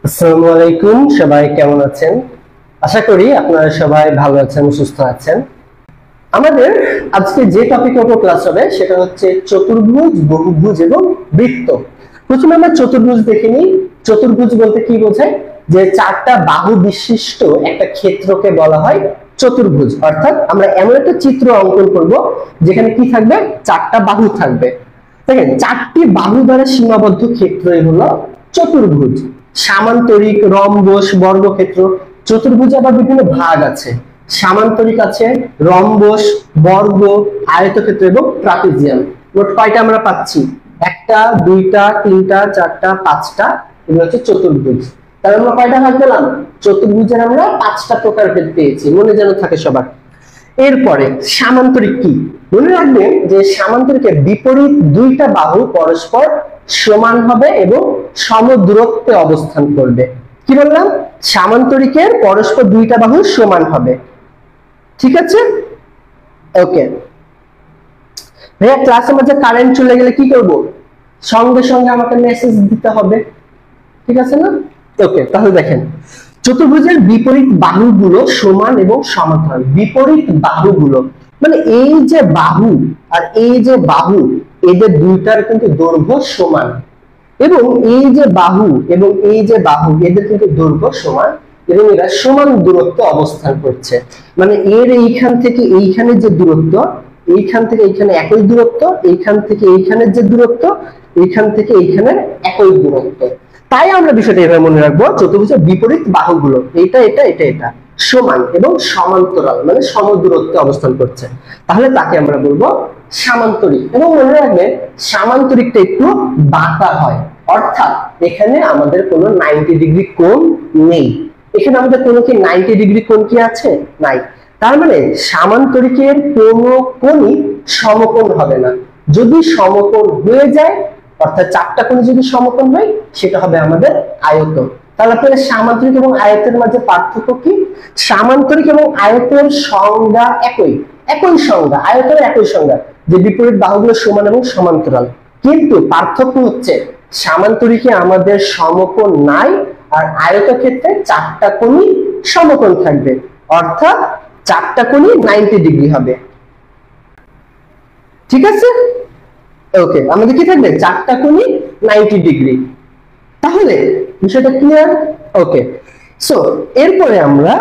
আসসালামু আলাইকুম, সবাই কেমন আছেন? আশা করি আপনারা সবাই ভালো আছেন, সুস্থ আছেন। আমাদের আজকে যে টপিকের উপর ক্লাস হবে সেটা হচ্ছে চতুর্ভুজ, বহুভুজ এবং বৃত্ত। প্রথমে আমরা চতুর্ভুজ দেখে নিই। চতুর্ভুজ বলতে কি বোঝায়? যে চারটা বাহু বিশিষ্ট একটা ক্ষেত্রকে বলা হয় চতুর্ভুজ। অর্থাৎ আমরা এমন একটা চিত্র অঙ্কন করব যেখানে কি থাকবে, চারটা বাহু থাকবে। দেখেন, চারটি বাহু দ্বারা সীমাবদ্ধ ক্ষেত্রই হলো চতুর্ভুজ। সামান্তরিক, রম্বস, বর্গক্ষেত্র। চতুর্ভুজে আবার বিভিন্ন ভাগ আছে। সামান্তরিক আছে, রম্বস, বর্গ, আয়তক্ষেত্র এবং ট্রাপিজিয়াম। মোট কয়টা আমরা পাচ্ছি? একটা, দুইটা, তিনটা, চারটা, পাঁচটা। এগুলো হচ্ছে চতুর্ভুজ। তাহলে আমরা কয়টা ভাগ পেলাম? চতুর্ভুজের আমরা পাঁচটা প্রকার ভেদ পেয়েছি, মনে যেন থাকে সবার। এরপরে সামান্তরিক কি? মনে রাখবেন যে সামান্তরিকের বিপরীত দুইটা বাহু পরস্পর সমান হবে এবং সমদূরত্বে অবস্থান করবে। কি বললাম? সামান্তরিকের পরস্পর দুইটা বাহু সমান হবে। ঠিক আছে, ওকে ভাইয়া। ক্লাসের মধ্যে কারেন্ট চলে গেলে কি করব? সঙ্গে সঙ্গে আমাকে মেসেজ দিতে হবে, ঠিক আছে না? ওকে, তাহলে দেখেন, চতুর্ভুজের বিপরীত বাহুগুলো সমান এবং সমান্তরাল। বিপরীত বাহুগুলো মানে এই যে বাহু আর এই যে বাহু, এদের দুইটার কিন্তু দৈর্ঘ্য সমান। এবং এই যে বাহু এবং এই যে বাহু, এদের কিন্তু দৈর্ঘ্য সমান এবং এরা সমান দূরত্বে অবস্থান করছে। মানে এর এইখান থেকে এইখানে যে দূরত্ব, এইখান থেকে এইখানে একই দূরত্ব, এইখান থেকে এইখানের যে দূরত্ব, এইখান থেকে এইখানের একই দূরত্ব। তাই আমরা বিষয়টা এভাবে মনে রাখবো, চতুর্ভুজের বিপরীত বাহুগুলো এটা এটা এটা এটা সমান এবং সমান্তরাল, মানে সমদূরত্বে অবস্থান করছে। তাহলে তাকে আমরা বলবো সামান্তরিক। এবং মনে রাখবেন, সামান্তরিকটা একটু বাঁকা হয়, অর্থাৎ এখানে আমাদের কোনো 90 ডিগ্রি কোণ নেই। এখানে আমাদের কোনো কি 90 ডিগ্রি কোণ কি আছে? নাই। তার মানে সামান্তরিকের কোনো কোণই সমকোণ হবে না। যদি সমকোণ হয়ে যায়, অর্থাৎ চারটা কোণ যদি সমকোণ হয়, সেটা হবে আমাদের আয়ত। তাহলে আপনাদের সামান্তরিক এবং আয়তের মাঝে পার্থক্য কি? সামান্তরিক এবং আয়তের সংজ্ঞা একই, একই সংজ্ঞা, আয়তের একই সংজ্ঞা, যে বিপরীত বাহুগুলো সমান এবং সমান্তরাল। কিন্তু পার্থক্য হচ্ছে সামান্তরিকে আমাদের সমকোণ নাই, আর আয়তক্ষেত্রে চারটা কোণই সমকোণ থাকবে, অর্থাৎ চারটা কোণই 90 ডিগ্রি হবে। ঠিক আছে, ওকে। আমাদের কি থাকবে? চারটা কোণই 90 ডিগ্রি। তাহলে বিষয়টা ক্লিয়ার? ওকে, সো এরপরে আমরা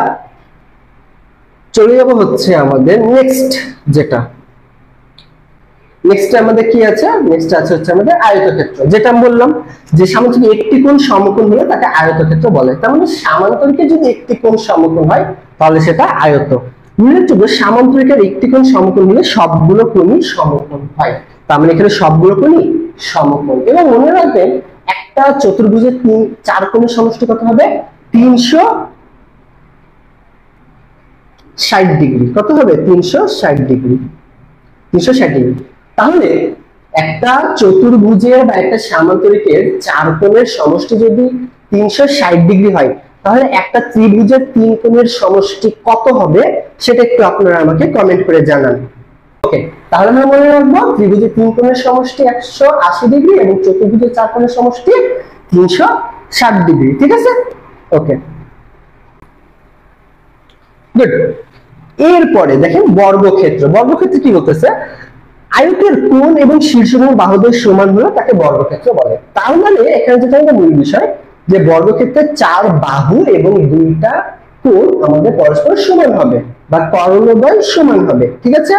চলে যাব হচ্ছে আমাদের নেক্সট যেটা। নেক্সট আমাদের কি আছে? নেক্সট আছে হচ্ছে আমাদের আয়তক্ষেত্র। যেটা আমি বললাম যে সামান্তরিকে একটি কোণ সমকোণ হলে তাকে আয়তক্ষেত্র বলে। তার মানে সামান্তরিকে যদি একটি কোণ সমকোণ হয় তাহলে সেটা আয়ত। উল্লেখযোগ্য, সামান্তরিকের একটি কোণ সমকোণ হলে সবগুলো কোণই সমকোণ হয়। তার মানে এখানে সবগুলো কোণই সমকোণ। এবং মনে রাখবেন, একটা চতুর্ভুজের চার কোণের সমষ্টি কত হবে? 360 ডিগ্রি। কত হবে? 360 ডিগ্রি। 360 ডিগ্রি। তাহলে একটা চতুর্ভুজের বা একটা সামান্তরিকের চার কোণের সমষ্টি যদি 360 ডিগ্রি হয়, তাহলে একটা ত্রিভুজের তিন কোণের সমষ্টি কত হবে সেটা একটু আপনারা আমাকে কমেন্ট করে জানান। ওকে, তাহলে আমরা মনে রাখবো ত্রিভুজের তিন কোণের সমষ্টি 180 ডিগ্রি এবং চতুর্ভুজের চার কোণের সমষ্টি 360 ডিগ্রি। ঠিক আছে, ওকে, গুড। এরপরে দেখেন বর্গক্ষেত্র। বর্গক্ষেত্র কি বলতেছে? আয়তের কোণ এবং শীর্ষবিন্দু বাহুদের সমান হলে তাকে বর্গক্ষেত্র বলে। তার মানে এখানে যেটা আমাদের মূল বিষয়, যে বর্গক্ষেত্রের চার বাহু এবং দুইটা কোণ আমাদের পরস্পর সমান হবে বা কর্ণদ্বয় সমান হবে। ঠিক আছে,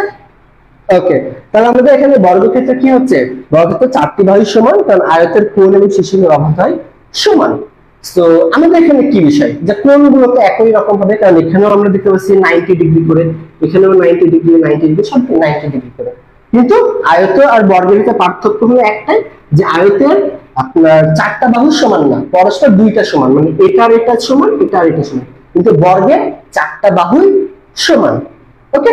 ওকে। তাহলে আমাদের এখানে বর্গক্ষেত্র কি হচ্ছে? বর্গক্ষেত্রের চারটি বাহু সমান, কারণ আয়তের কোণ এবং শীর্ষবিন্দুর অবধ হয় সমান। তো আমাদের এখানে কি বিষয়, যে কোণগুলো তো একই রকম হবে, কারণ এখানেও আমরা দেখতে পাচ্ছি 90 ডিগ্রি করে, এখানেও 90 ডিগ্রি 90 ডিগ্রি, সব 90 ডিগ্রি করে। কিন্তু আয়ত আর বর্গের ভিতরে পার্থক্য হলো একটাই, যে আয়তের আপনার চারটা বাহু সমান না, পরস্পর দুইটা সমান, মানে এটার এটা সমান, এটা আর এটা সমান। কিন্তু বর্গের চারটা বাহুই সমান। ওকে,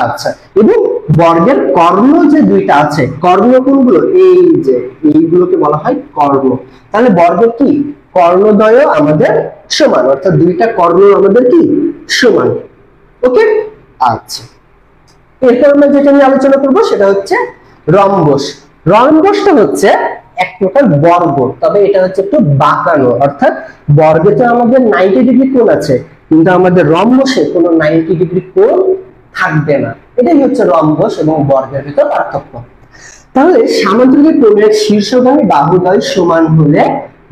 আচ্ছা। এবং বর্গের কর্ণ যে দুইটা আছে, কর্ণ কোনগুলো? এই যে এইগুলোকে বলা হয় কর্ণ। তাহলে বর্গের কি? কর্ণদ্বয় আমাদের সমান, অর্থাৎ দুইটা কর্ণ আমাদের কি? সমান। ওকে, আচ্ছা। এরপর আমরা যেটা নিয়ে আলোচনা করবো সেটা হচ্ছে রম্বস। রম্বসটা হচ্ছে এক প্রকার বর্গ, তবে এটা হচ্ছে একটু বাঁকানো, অর্থাৎ বর্গে তো আমাদের 90 ডিগ্রি কোণ আছে, কিন্তু আমাদের রম্বসে কোনো 90 ডিগ্রি কোণ থাকবে না। এটাই হচ্ছে রম্বস এবং বর্গের ভিতর পার্থক্য। তাহলে সামান্তরিক কোণের শীর্ষগামী বাহুদ্বয় সমান হলে,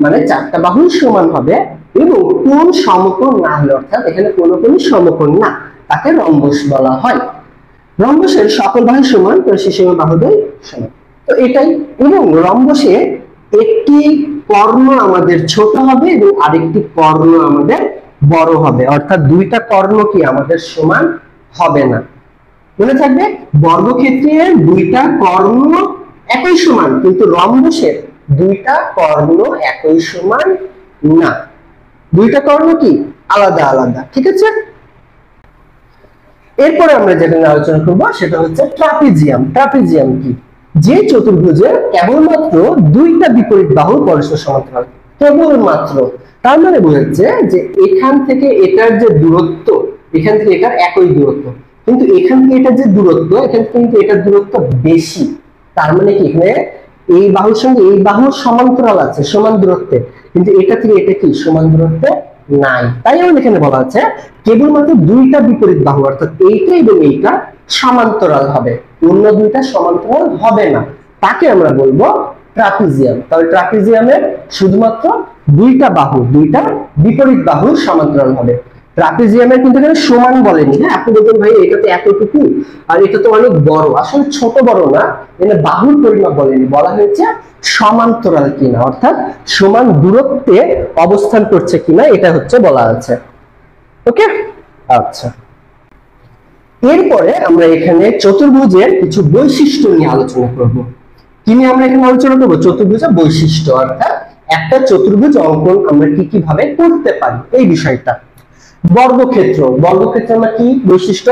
মানে চারটা বাহুই সমান হবে এবং কোণ সমকোণ না হলে, অর্থাৎ এখানে কোনো কোণই সমকোণ না, তাকে রম্বস বলা হয়। রম্বসের সকল বাহু সমান, শীর্ষগামী বাহুদ্বয় সমান। তো এটাই। এবং রম্বসে একটি কর্ণ আমাদের ছোট হবে এবং আরেকটি কর্ণ আমাদের বড় হবে, অর্থাৎ দুইটা কর্ণ কি আমাদের সমান হবে না। মনে থাকবে, বর্গক্ষেত্রের দুইটা কর্ণ একই সমান, কিন্তু রম্বসের দুইটা কর্ণ একই সমান না, দুইটা কর্ণ কি আলাদা আলাদা। ঠিক আছে। এরপরে আমরা যেটা নিয়ে আলোচনা করবো সেটা হচ্ছে ট্রাপিজিয়াম। ট্রাপিজিয়াম কি? যে চতুর্ভুজের কেবলমাত্র দুইটা বিপরীত বাহু পরস্পর সমান্তরাল, কেবলমাত্র। তার মানে বোঝাচ্ছে যে এখান থেকে এটার যে দূরত্ব, এখান থেকে এটার একই দূরত্ব, কিন্তু এখান থেকে এটার যে দূরত্ব, এখান থেকে কিন্তু এটার দূরত্ব বেশি। তার মানে কি এখানে এই বাহুর সঙ্গে এই বাহু সমান্তরাল আছে, সমান দূরত্বে, কিন্তু এটা থেকে এটা কি সমান দূরত্বে নাই। তাই আমাদের এখানে বলা হচ্ছে কেবলমাত্র দুইটা বিপরীত বাহু, অর্থাৎ এইটা এবং এইটা সমান্তরাল হবে, অন্য দুইটা সমান্তরাল হবে না, তাকে আমরা বলবো ট্রাপিজিয়াম। তাহলে ট্রাপিজিয়ামের শুধুমাত্র দুইটা বাহু, দুইটা বিপরীত বাহু সমান্তরাল হবে। ট্রাপিজিয়ামের কিন্তু এখানে সমান বলেনি। হ্যাঁ, আপনি বলবেন ভাই এটা তো এতটুকু আর এটা তো অনেক বড়, আসলে ছোট বড় না, এখানে বাহুর পরিমাপ বলেনি, বলা হয়েছে সমান্তরাল কিনা, অর্থাৎ সমান দূরত্বে অবস্থান করছে কিনা, এটা হচ্ছে বলা আছে। ওকে, আচ্ছা। এরপরে আমরা এখানে চতুর্ভুজের কিছু বৈশিষ্ট্য নিয়ে আলোচনা করব। কি নিয়ে আমরা এখানে আলোচনা করব? চতুর্ভুজের বৈশিষ্ট্য, অর্থাৎ একটা চতুর্ভুজ অঙ্কন আমরা কি কি ভাবে করতে পারি এই বিষয়টা। বর্গক্ষেত্র, বর্গক্ষেত্র আমরা কি বৈশিষ্ট্য?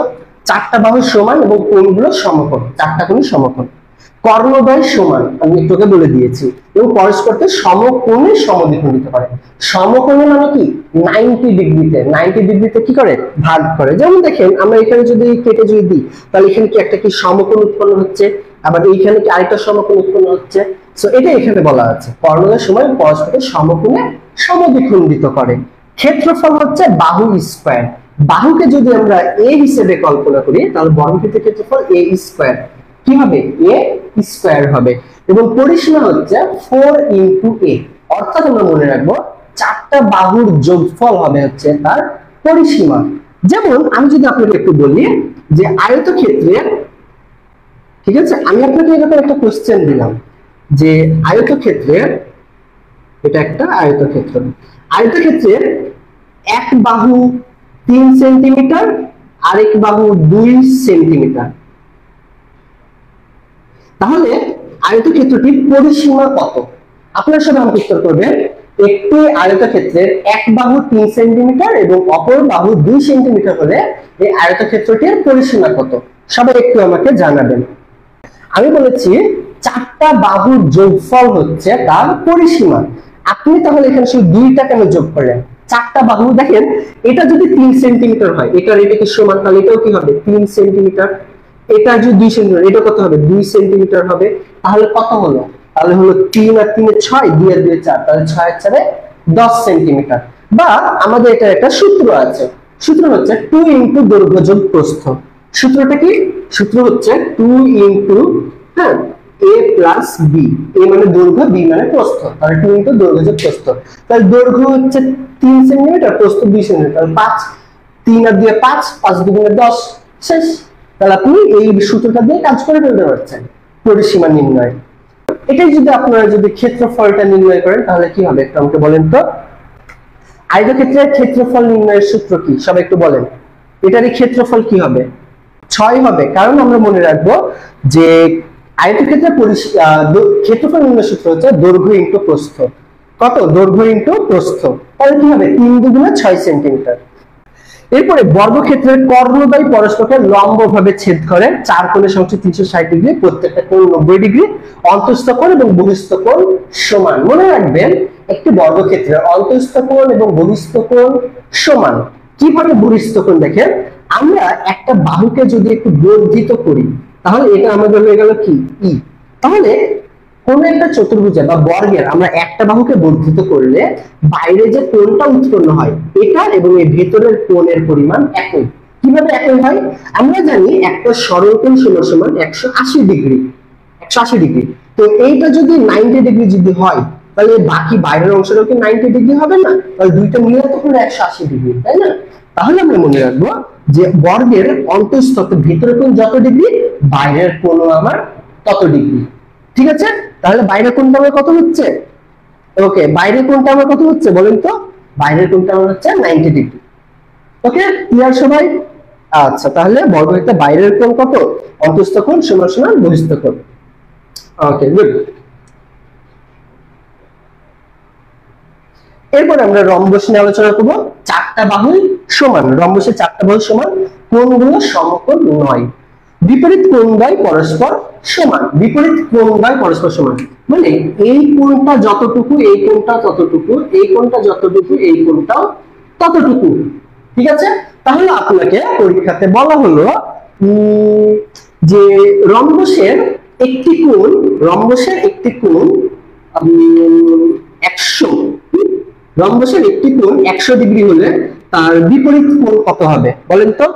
চারটা বাহু সমান এবং কোণগুলো সমকোণ, চারটা কোণই সমকোণ। কর্ণদ্বয় সমান, আমি একটু আগে বলে দিয়েছি, এবং পরস্পরকে সমকোণে সমদ্বিখণ্ডিত করে। সমকোণে মানে কি 90 ডিগ্রিতে, 90 ডিগ্রিতে কি করে ভাগ করে। যেমন দেখেন আমরা এখানে যদি কেটে যদি দিই, তাহলে এখানে কি একটা কি সমকোণ উৎপন্ন হচ্ছে, আবার এইখানে কি আরেকটা সমকোণ উৎপন্ন হচ্ছে। সো এটা এখানে বলা আছে কর্ণদ্বয় সমান পরস্পরকে সমকোণে সমদ্বিখণ্ডিত করে। ক্ষেত্রফল হচ্ছে বাহু স্কয়ার। বাহুকে যদি আমরা a হিসেবে কল্পনা করি, তাহলে বর্গক্ষেত্রের ক্ষেত্রফল a স্কয়ার কি হবে? a স্কয়ার হবে। এবং পরিসীমা হচ্ছে 4 ইনটু a, অর্থাৎ আমরা মনে রাখবো চারটা বাহুর যোগফল হবে হচ্ছে তার পরিসীমা। যেমন আমি যদি আপনাকে একটু বলি যে আয়তক্ষেত্রের, ঠিক আছে, আমি আপনাকে এরকম একটা কোশ্চেন দিলাম যে আয়তক্ষেত্রের, এটা একটা আয়তক্ষেত্র, আয়তক্ষেত্রের এক বাহু 3 সেন্টিমিটার, আরেক বাহু 2 সেন্টিমিটার, তাহলে আয়তক্ষেত্রটির পরিসীমা কত? আপনারা সবাই আমাকে উত্তর করবেন। একটি আয়তক্ষেত্রের এক বাহু 3 সেন্টিমিটার এবং অপর বাহু 2 সেন্টিমিটার হলে এই আয়তক্ষেত্রটির পরিসীমা কত? সবাই একটু আমাকে জানাবেন। আমি বলেছি চারটা বাহুর যোগফল হচ্ছে তার পরিসীমা। আপনি তাহলে এখানে শুধু দুইটা কেন যোগ করলেন? চারটা বাহু দেখেন, এটা যদি 3 সেন্টিমিটার হয়, এটার এটা কি সমান, তাহলে এটাও কি হবে 3 সেন্টিমিটার। এটা যদি 2 সেন্টিমিটার, এটা কত হবে? 2 সেন্টিমিটার হবে। তাহলে কত হলো? তাহলে হলো 3 আর 3 6, 2 আর 2 4, তাহলে 6 আর 4 10 সেন্টিমিটার। বা আমাদের এটা একটা সূত্র আছে, সূত্র হচ্ছে 2 ইনটু দৈর্ঘ্য যোগ প্রস্থ। সূত্রটা কি? সূত্র হচ্ছে 2 ইনটু হ্যাঁ a প্লাস b, a মানে দৈর্ঘ্য, b মানে প্রস্থ, তাহলে 2 ইনটু দৈর্ঘ্য যোগ প্রস্থ। তাহলে দৈর্ঘ্য হচ্ছে 3 সেন্টিমিটার, প্রস্থ 2 সেন্টিমিটার, 5, 3 আর 2 5, 5 দুগুণে 10, শেষ। তাহলে আপনি এই সূত্রটা দিয়ে কাজ করে ফেলতে পারছেন পরিসীমা নির্ণয়। এটাই যদি আপনারা যদি ক্ষেত্রফলটা নির্ণয় করেন তাহলে কি হবে একটু আমাকে বলেন তো। আয়তক্ষেত্রের ক্ষেত্রফল নির্ণয়ের সূত্র কি? সবাই একটু বলেন। এটারই ক্ষেত্রফল কি হবে? 6 হবে, কারণ আমরা মনে রাখবো যে আয়তক্ষেত্রের ক্ষেত্রফল নির্ণয়ের সূত্র হচ্ছে দৈর্ঘ্য ইনটু প্রস্থ। কত? দৈর্ঘ্য ইনটু প্রস্থ, তাহলে কি হবে 3 দুগুণে 6 সেন্টিমিটার। এরপরে বর্গক্ষেত্রের কর্ণদ্বয় পরস্পরকে লম্বভাবে ছেদ করে, চার কোণের সমষ্টি 360 ডিগ্রি, প্রত্যেকটা কোণ 90 ডিগ্রি, অন্তঃস্থ কোণ এবং বহিঃস্থ কোণ সমান। মনে রাখবেন একটি বর্গক্ষেত্রের অন্তঃস্থ কোণ এবং বহিঃস্থ কোণ সমান। কিভাবে বহিঃস্থ কোণ? দেখেন, আমরা একটা বাহুকে যদি একটু বর্ধিত করি, তাহলে এটা আমাদের হয়ে গেল কি ই। তাহলে কোন একটা চতুর্ভুজে বা বর্গের আমরা একটা বাহুকে বর্ধিত করলে বাইরে যে কোণটা উৎপন্ন হয় এটা এবং এই ভেতরের কোণের পরিমাণ একই। কিভাবে একই হয়? আমরা জানি একটা সরলকোণ সমান 180 ডিগ্রি। 180 ডিগ্রি। তো এইটা যদি 90 ডিগ্রি যদি হয় তাহলে বাকি বাইরের অংশটাও কি 90 ডিগ্রি হবে না? তাহলে দুইটা মিলে তো পুরো 180 ডিগ্রি, তাই না? তাহলে আমরা মনে রাখবো যে বর্গের অন্তঃস্থ ভিতরের কোণ যত ডিগ্রি বাইরের কোণও আমার তত ডিগ্রি। ঠিক আছে? তাহলে বাইরের কোণটা আমার কত হচ্ছে? ওকে, বাইরের কোণটা আমার কত হচ্ছে বলেন তো? বাইরের কোণটা আমার হচ্ছে 90 ডিগ্রি। ওকে, ক্লিয়ার সবাই? আচ্ছা, তাহলে বর্গক্ষেত্রের বাইরের কোণ কত? অন্তঃস্থ কোণ সমান বহিঃস্থ কোণ। ওকে, গুড। এরপর আমরা রম্বস নিয়ে আলোচনা করব। চারটা বাহু সমান, রম্বসের চারটা বাহু সমান, কোণগুলো সমকোণ নয়। বিপরীত কোণদ্বয় পরস্পর সমান। বিপরীত কোণদ্বয় পরস্পর সমান মানে এই কোণটা যতটুকু এই কোণটা ততটুকু, এই কোণটা যতটুকু এই কোণটাও ততটুকু। ঠিক আছে? তাহলে আপনাকে পরীক্ষাতে বলা হলো যে রম্বসের একটি কোণ 100, রম্বসের একটি কোণ 100 ডিগ্রি হলে তার বিপরীত কোণ কত হবে বলেন তো?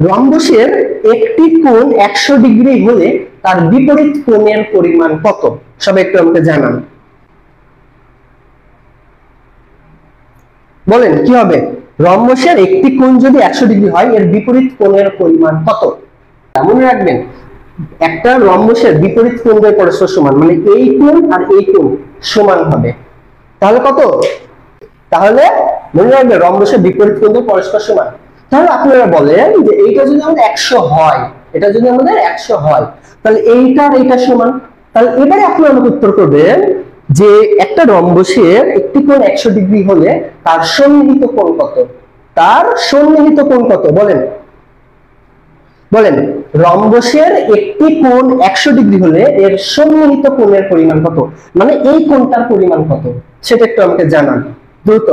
রম্বসের একটি কোণ 100 ডিগ্রি হলে তার বিপরীত কোণের পরিমাণ কত? সবাই একটু আমাকে জানান, বলেন কি হবে? রম্বসের একটি কোণ যদি 100 ডিগ্রি হয় এর বিপরীত কোণের পরিমাণ কত? মনে রাখবেন, একটা রম্বসের বিপরীত কোণ দ্বয় পরস্পর সমান মানে এই কোণ আর এই কোণ সমান হবে। তাহলে কত? তাহলে মনে রাখবেন রম্বসের বিপরীত কোণ দ্বয় পরস্পর সমান। তাহলে আপনারা বলেন যে এইটা যদি আমাদের 100 হয়, এটা যদি আমাদের 100 হয় তাহলে এইটা আর এইটা সমান। তাহলে এবারে আপনারা আমাকে উত্তর করবেন যে একটা রম্বসের একটি কোণ 100 ডিগ্রি হলে তার সন্নিহিত কোণ কত? তার সন্নিহিত কোণ কত বলেন? বলেন, রম্বসের একটি কোণ 100 ডিগ্রি হলে এর সন্নিহিত কোণের পরিমাণ কত? মানে এই কোণটার পরিমাণ কত সেটা একটু আমাকে জানান দ্রুত।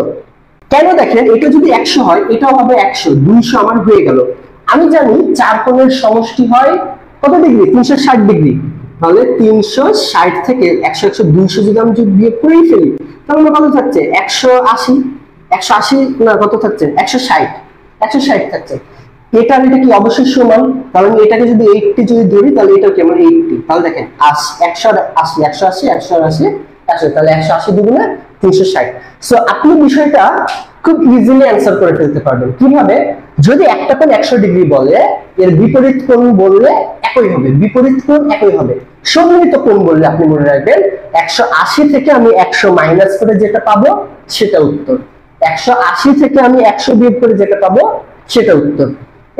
কেন দেখেন, এটা যদি 100 হয় এটাও হবে 100, 200 আমার হয়ে গেল। আমি জানি চার কোণের সমষ্টি হয় কত ডিগ্রি? 360 ডিগ্রি। তাহলে 360 থেকে 100 100 200 যদি আমি যোগ বিয়োগ করে ফেলি তাহলে কত থাকছে? 180। 180 না, কত থাকছে? 160। 160 থাকছে। এটা আর এটা কি অবশ্যই সমান? কারণ এটাকে যদি 80 যদি ধরি তাহলে এটা কেমন 80। তাহলে দেখেন 180 180 180 180, তাহলে 180 দ্বিগুণে 360। সো আপনি বিষয়টা খুব ইজিলি অ্যানসার করে ফেলতে পারবেন। কিভাবে? যদি একটা কোণ 100 ডিগ্রি বলে এর বিপরীত কোণ বললে একই হবে, বিপরীত কোণ একই হবে। সন্নিহিত কোণ বললে আপনি মনে রাখবেন 180 থেকে আমি 100 মাইনাস করে যেটা পাবো সেটা উত্তর, 180 থেকে আমি 100 বিয়োগ করে যেটা পাবো সেটা উত্তর।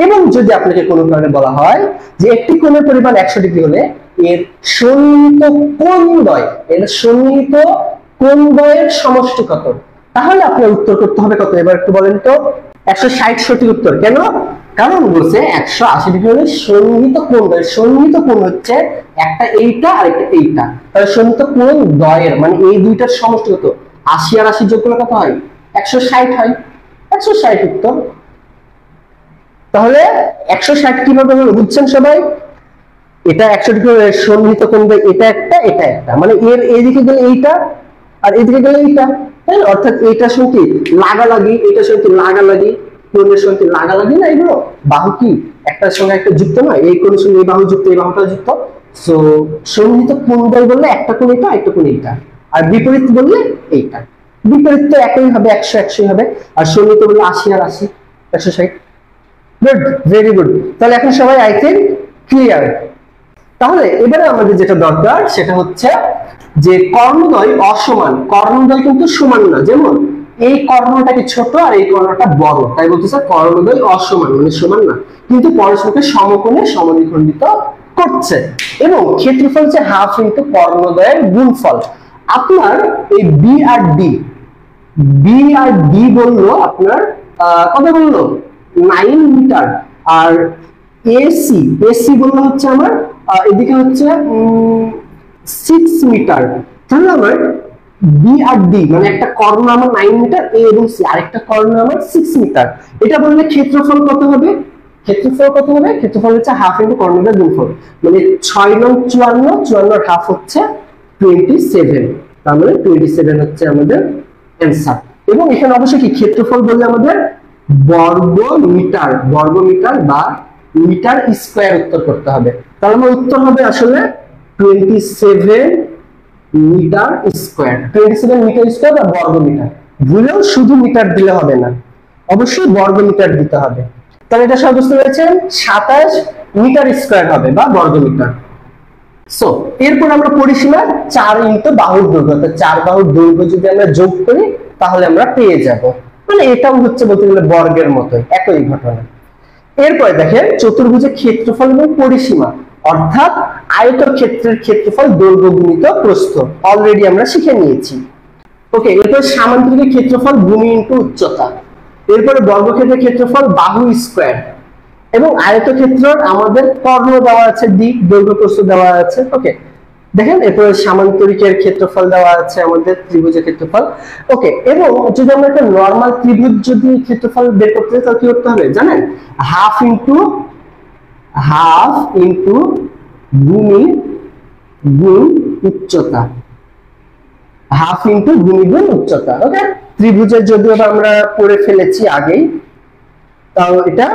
এবং যদি আপনাকে কোনো কারণে বলা হয় যে একটি কোণের পরিমাণ 100 ডিগ্রি হলে এর সন্নিহিত কোণদ্বয়, এর সন্নিহিত কোণদ্বয়ের সমষ্টি কত? তাহলে আপনার উত্তর করতে হবে কত? এবার একটু বলেন তো। 160 সঠিক উত্তর। কেন? কারণ বলছে 180 ডিগ্রি হলে সন্নিহিত কোণদ্বয়, সন্নিহিত কোণ হচ্ছে একটা এইটা আর একটা এইটা, তাহলে সন্নিহিত কোণদ্বয়ের মানে এই দুইটার সমষ্টি কত? 80 আর 80 যোগ করলে কত হয়? 160 হয়। 160 উত্তর। তাহলে 160 কিভাবে হলো বুঝছেন সবাই? এটা 100 ডিগ্রি সন্নিহিত কোণ দ্বয়, এটা একটা এটা একটা, মানে এর এইদিকে গেলে এইটা আর এইদিকে গেলে এইটা, তাই না? অর্থাৎ এইটার সঙ্গে লাগালাগি, এইটার সঙ্গে লাগালাগি, কোণের সঙ্গে লাগালাগি না, এগুলো বাহু কি একটার সঙ্গে একটা যুক্ত নয়? এই কোণের সঙ্গে এই বাহু যুক্ত, এই বাহুটা যুক্ত। সো সন্নিহিত কোণ দ্বয় বললে একটা কোণ এটা একটা কোণ এইটা, আর বিপরীত বললে এইটা। বিপরীত তো একই হবে, 100 100 হবে, আর সন্নিহিত বললে 80 আর 80 160। Good, very good. তাহলে এখন সবাই আই থিংক ক্লিয়ার। তাহলে এবারে আমাদের যেটা দরকার সেটা হচ্ছে যে কর্ণদ্বয় অসমান, কর্ণদ্বয় কিন্তু সমান না। যেমন এই কর্ণটা কি ছোট আর এই কর্ণটা বড়, তাই বলতেছে কর্ণদ্বয় অসমান মানে সমান না, কিন্তু পরস্পরকে সমকোণে সমদ্বিখণ্ডিত করছে। এবং ক্ষেত্রফল হচ্ছে হাফ ইনটু কর্ণদ্বয়ের গুণফল। আপনার এই বি আর ডি বললো আপনার কত বললো? 9 মিটার। আর এসি বললো হচ্ছে আমার এদিকে হচ্ছে 6 মিটার। তাহলে আমার বি আর ডি মানে একটা কর্ণ আমার 9 মিটার, এ এবং সি আরেকটা কর্ণ আমার 6 মিটার। এটা বললে ক্ষেত্রফল কত হবে? ক্ষেত্রফল কত হবে? ক্ষেত্রফল হচ্ছে হাফ ইন্টু কর্ণদ্বয়ের গুণফল, মানে 6 নং 54, 54 হাফ হচ্ছে 27, তার মানে 27 হচ্ছে আমাদের অ্যান্সার। এবং এখানে অবশ্যই কি ক্ষেত্রফল বললে আমাদের বর্গ মিটার বা মিটার স্কয়ার উত্তর করতে হবে। তাহলে আমার উত্তর হবে আসলে 27 মিটার স্কয়ার, 27 মিটার স্কয়ার বা বর্গ মিটার। ভুলেও শুধু মিটার দিলে হবে না, অবশ্যই বর্গ মিটার দিতে হবে। তাহলে এটা সব বুঝতে পেরেছেন, 27 মিটার স্কয়ার হবে বা বর্গ মিটার। সো এরপর আমরা পরিসীমা 4 ইনটু বাহুর দৈর্ঘ্য, অর্থাৎ 4 বাহুর দৈর্ঘ্য যদি আমরা যোগ করি তাহলে আমরা পেয়ে যাব, মানে এটাও হচ্ছে বলতে গেলে বর্গের মতো একই ঘটনা। এরপরে দেখেন চতুর্ভুজের ক্ষেত্রফল এবং পরিসীমা, অর্থাৎ আয়তক্ষেত্রের ক্ষেত্রফল দৈর্ঘ্য গুণিত প্রস্থ অলরেডি আমরা শিখে নিয়েছি। ওকে, এরপর সামান্তরিকের ক্ষেত্রফল ভূমি ইনটু উচ্চতা, এরপরে বর্গক্ষেত্রের ক্ষেত্রফল বাহু স্কয়ার, এবং আয়তক্ষেত্রের আমাদের কর্ণ দেওয়া আছে, দিক দৈর্ঘ্য প্রস্থ দেওয়া আছে। ওকে, দেখেন এরপরে সামান্তরিকের ক্ষেত্রফল দেওয়া আছে আমাদের, ত্রিভুজের ক্ষেত্রফল। ওকে, এবং যদি আমরা একটা নরমাল ত্রিভুজ যদি ক্ষেত্রফল বের করতে চাই তাহলে কি করতে হবে জানেন? হাফ ইনটু ভূমি গুণ উচ্চতা, হাফ ইনটু ভূমি গুণ উচ্চতা। ওকে, ত্রিভুজের যদিও আমরা পড়ে ফেলেছি আগেই, তাও এটা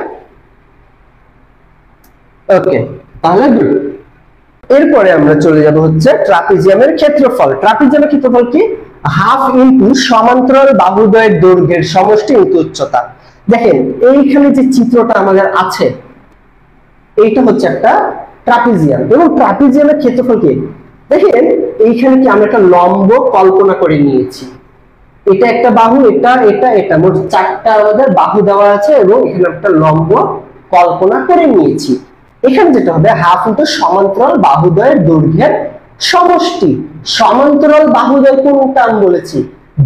ওকে, তাহলে এরপরে আমরা চলে যাব হচ্ছে ট্রাপিজিয়ামের ক্ষেত্রফল। ট্রাপিজিয়ামের ক্ষেত্রফল কি? হাফ ইনটু সমান্তরাল বাহুদ্বয়ের দৈর্ঘ্যের সমষ্টি ইনটু উচ্চতা। দেখেন এইখানে যে চিত্রটা আমাদের আছে এইটা হচ্ছে একটা ট্রাপিজিয়াম, এবং ট্রাপিজিয়ামের ক্ষেত্রফল কি? দেখেন এইখানে কি আমরা একটা লম্ব কল্পনা করে নিয়েছি, এটা একটা বাহু, এটা মোট 4টা আমাদের বাহু দেওয়া আছে, এবং এখানে একটা লম্ব কল্পনা করে নিয়েছি। এখানে যেটা হবে হাফ ইনটু সমান্তরাল বাহুদ্বয়ের দৈর্ঘ্যের সমষ্টি। সমান্তরাল বাহুদ্বয় কোনটা আমি বলেছি?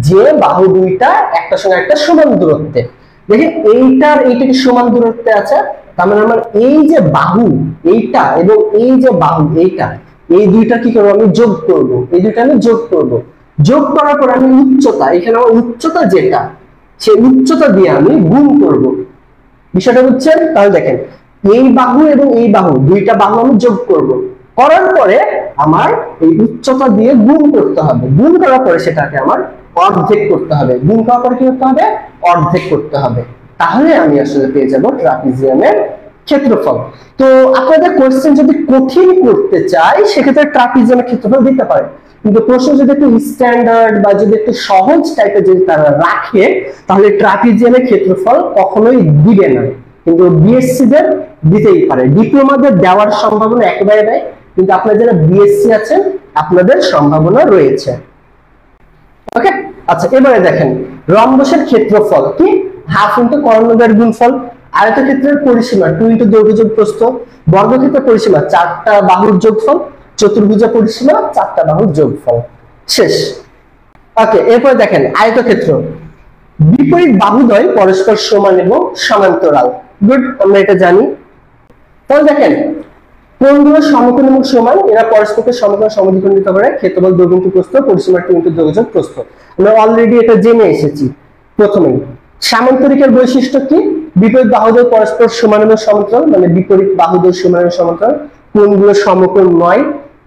যে বাহু দুইটা একটার সঙ্গে একটা সমান দূরত্বে। দেখেন এইটা কি সমান দূরত্বে আছে, তার মানে আমার এই যে বাহু এইটা এবং এই যে বাহু এইটা, এই দুইটা কি করব? আমি যোগ করব, এই দুইটা আমি যোগ করব। যোগ করার পর আমি উচ্চতা, এখানে আমার উচ্চতা যেটা সেই উচ্চতা দিয়ে আমি গুণ করব। বিষয়টা বুঝছেন? তাহলে দেখেন এই বাহু এবং এই বাহু, দুইটা বাহু আমি যোগ করব, করার পরে আমার এই উচ্চতা দিয়ে গুণ করতে হবে। গুণ করার পরে সেটাকে আমার অর্ধেক করতে হবে। গুণ করার পরে কি করতে হবে? অর্ধেক করতে হবে। তাহলে আমি আসলে পেয়ে যাব ট্রাপিজিয়ামের ক্ষেত্রফল। তো আপনাদের কোশ্চেন যদি কঠিন করতে চাই সেক্ষেত্রে ট্রাপিজিয়ামের ক্ষেত্রফল দিতে পারে, কিন্তু প্রশ্ন যদি একটু স্ট্যান্ডার্ড বা যদি একটু সহজ টাইপের যদি তারা রাখে তাহলে ট্রাপিজিয়ামের ক্ষেত্রফল কখনোই দিবে না। কিন্তু বিএসসি দের দিতেই পারে, ডিপ্লোমাদের দেওয়ার সম্ভাবনা একেবারে নাই, কিন্তু আপনারা যারা বিএসসি আছেন আপনাদের সম্ভাবনা রয়েছে। ওকে, আচ্ছা এবারে দেখেন রম্বসের ক্ষেত্রফল কি? হাফ ইনটু কর্ণদ্বয়ের গুণফল, আয়তক্ষেত্রের পরিসীমা 2 ইনটু দৈর্ঘ্য যোগ প্রস্থ, বর্গক্ষেত্রের পরিসীমা 4টা বাহুর যোগফল, চতুর্ভুজের পরিসীমা 4টা বাহুর যোগফল। শেষ। ওকে, এরপর দেখেন আয়তক্ষেত্র, বিপরীত বাহুদ্বয় পরস্পর সমান এবং সমান্তরাল। গুড, আমরা এটা জানি। তাহলে দেখেন কোণগুলো সমকোণ এবং সমান, এরা পরস্পরকে সমকোণ সমদ্বিখণ্ডিত করে, ক্ষেত্রফল দৈর্ঘ্য ইনটু প্রস্থ, পরিসীমা 2 ইনটু দৈর্ঘ্য যোগ প্রস্থ। আমরা অলরেডি এটা জেনে এসেছি প্রথমেই। সামান্তরিকের বৈশিষ্ট্য কি? বিপরীত বাহুদ্বয় পরস্পর সমান এবং সমান্তরাল, মানে বিপরীত বাহুদ্বয় সমান এবং সমান্তরাল, কোণগুলো সমকোণ নয়,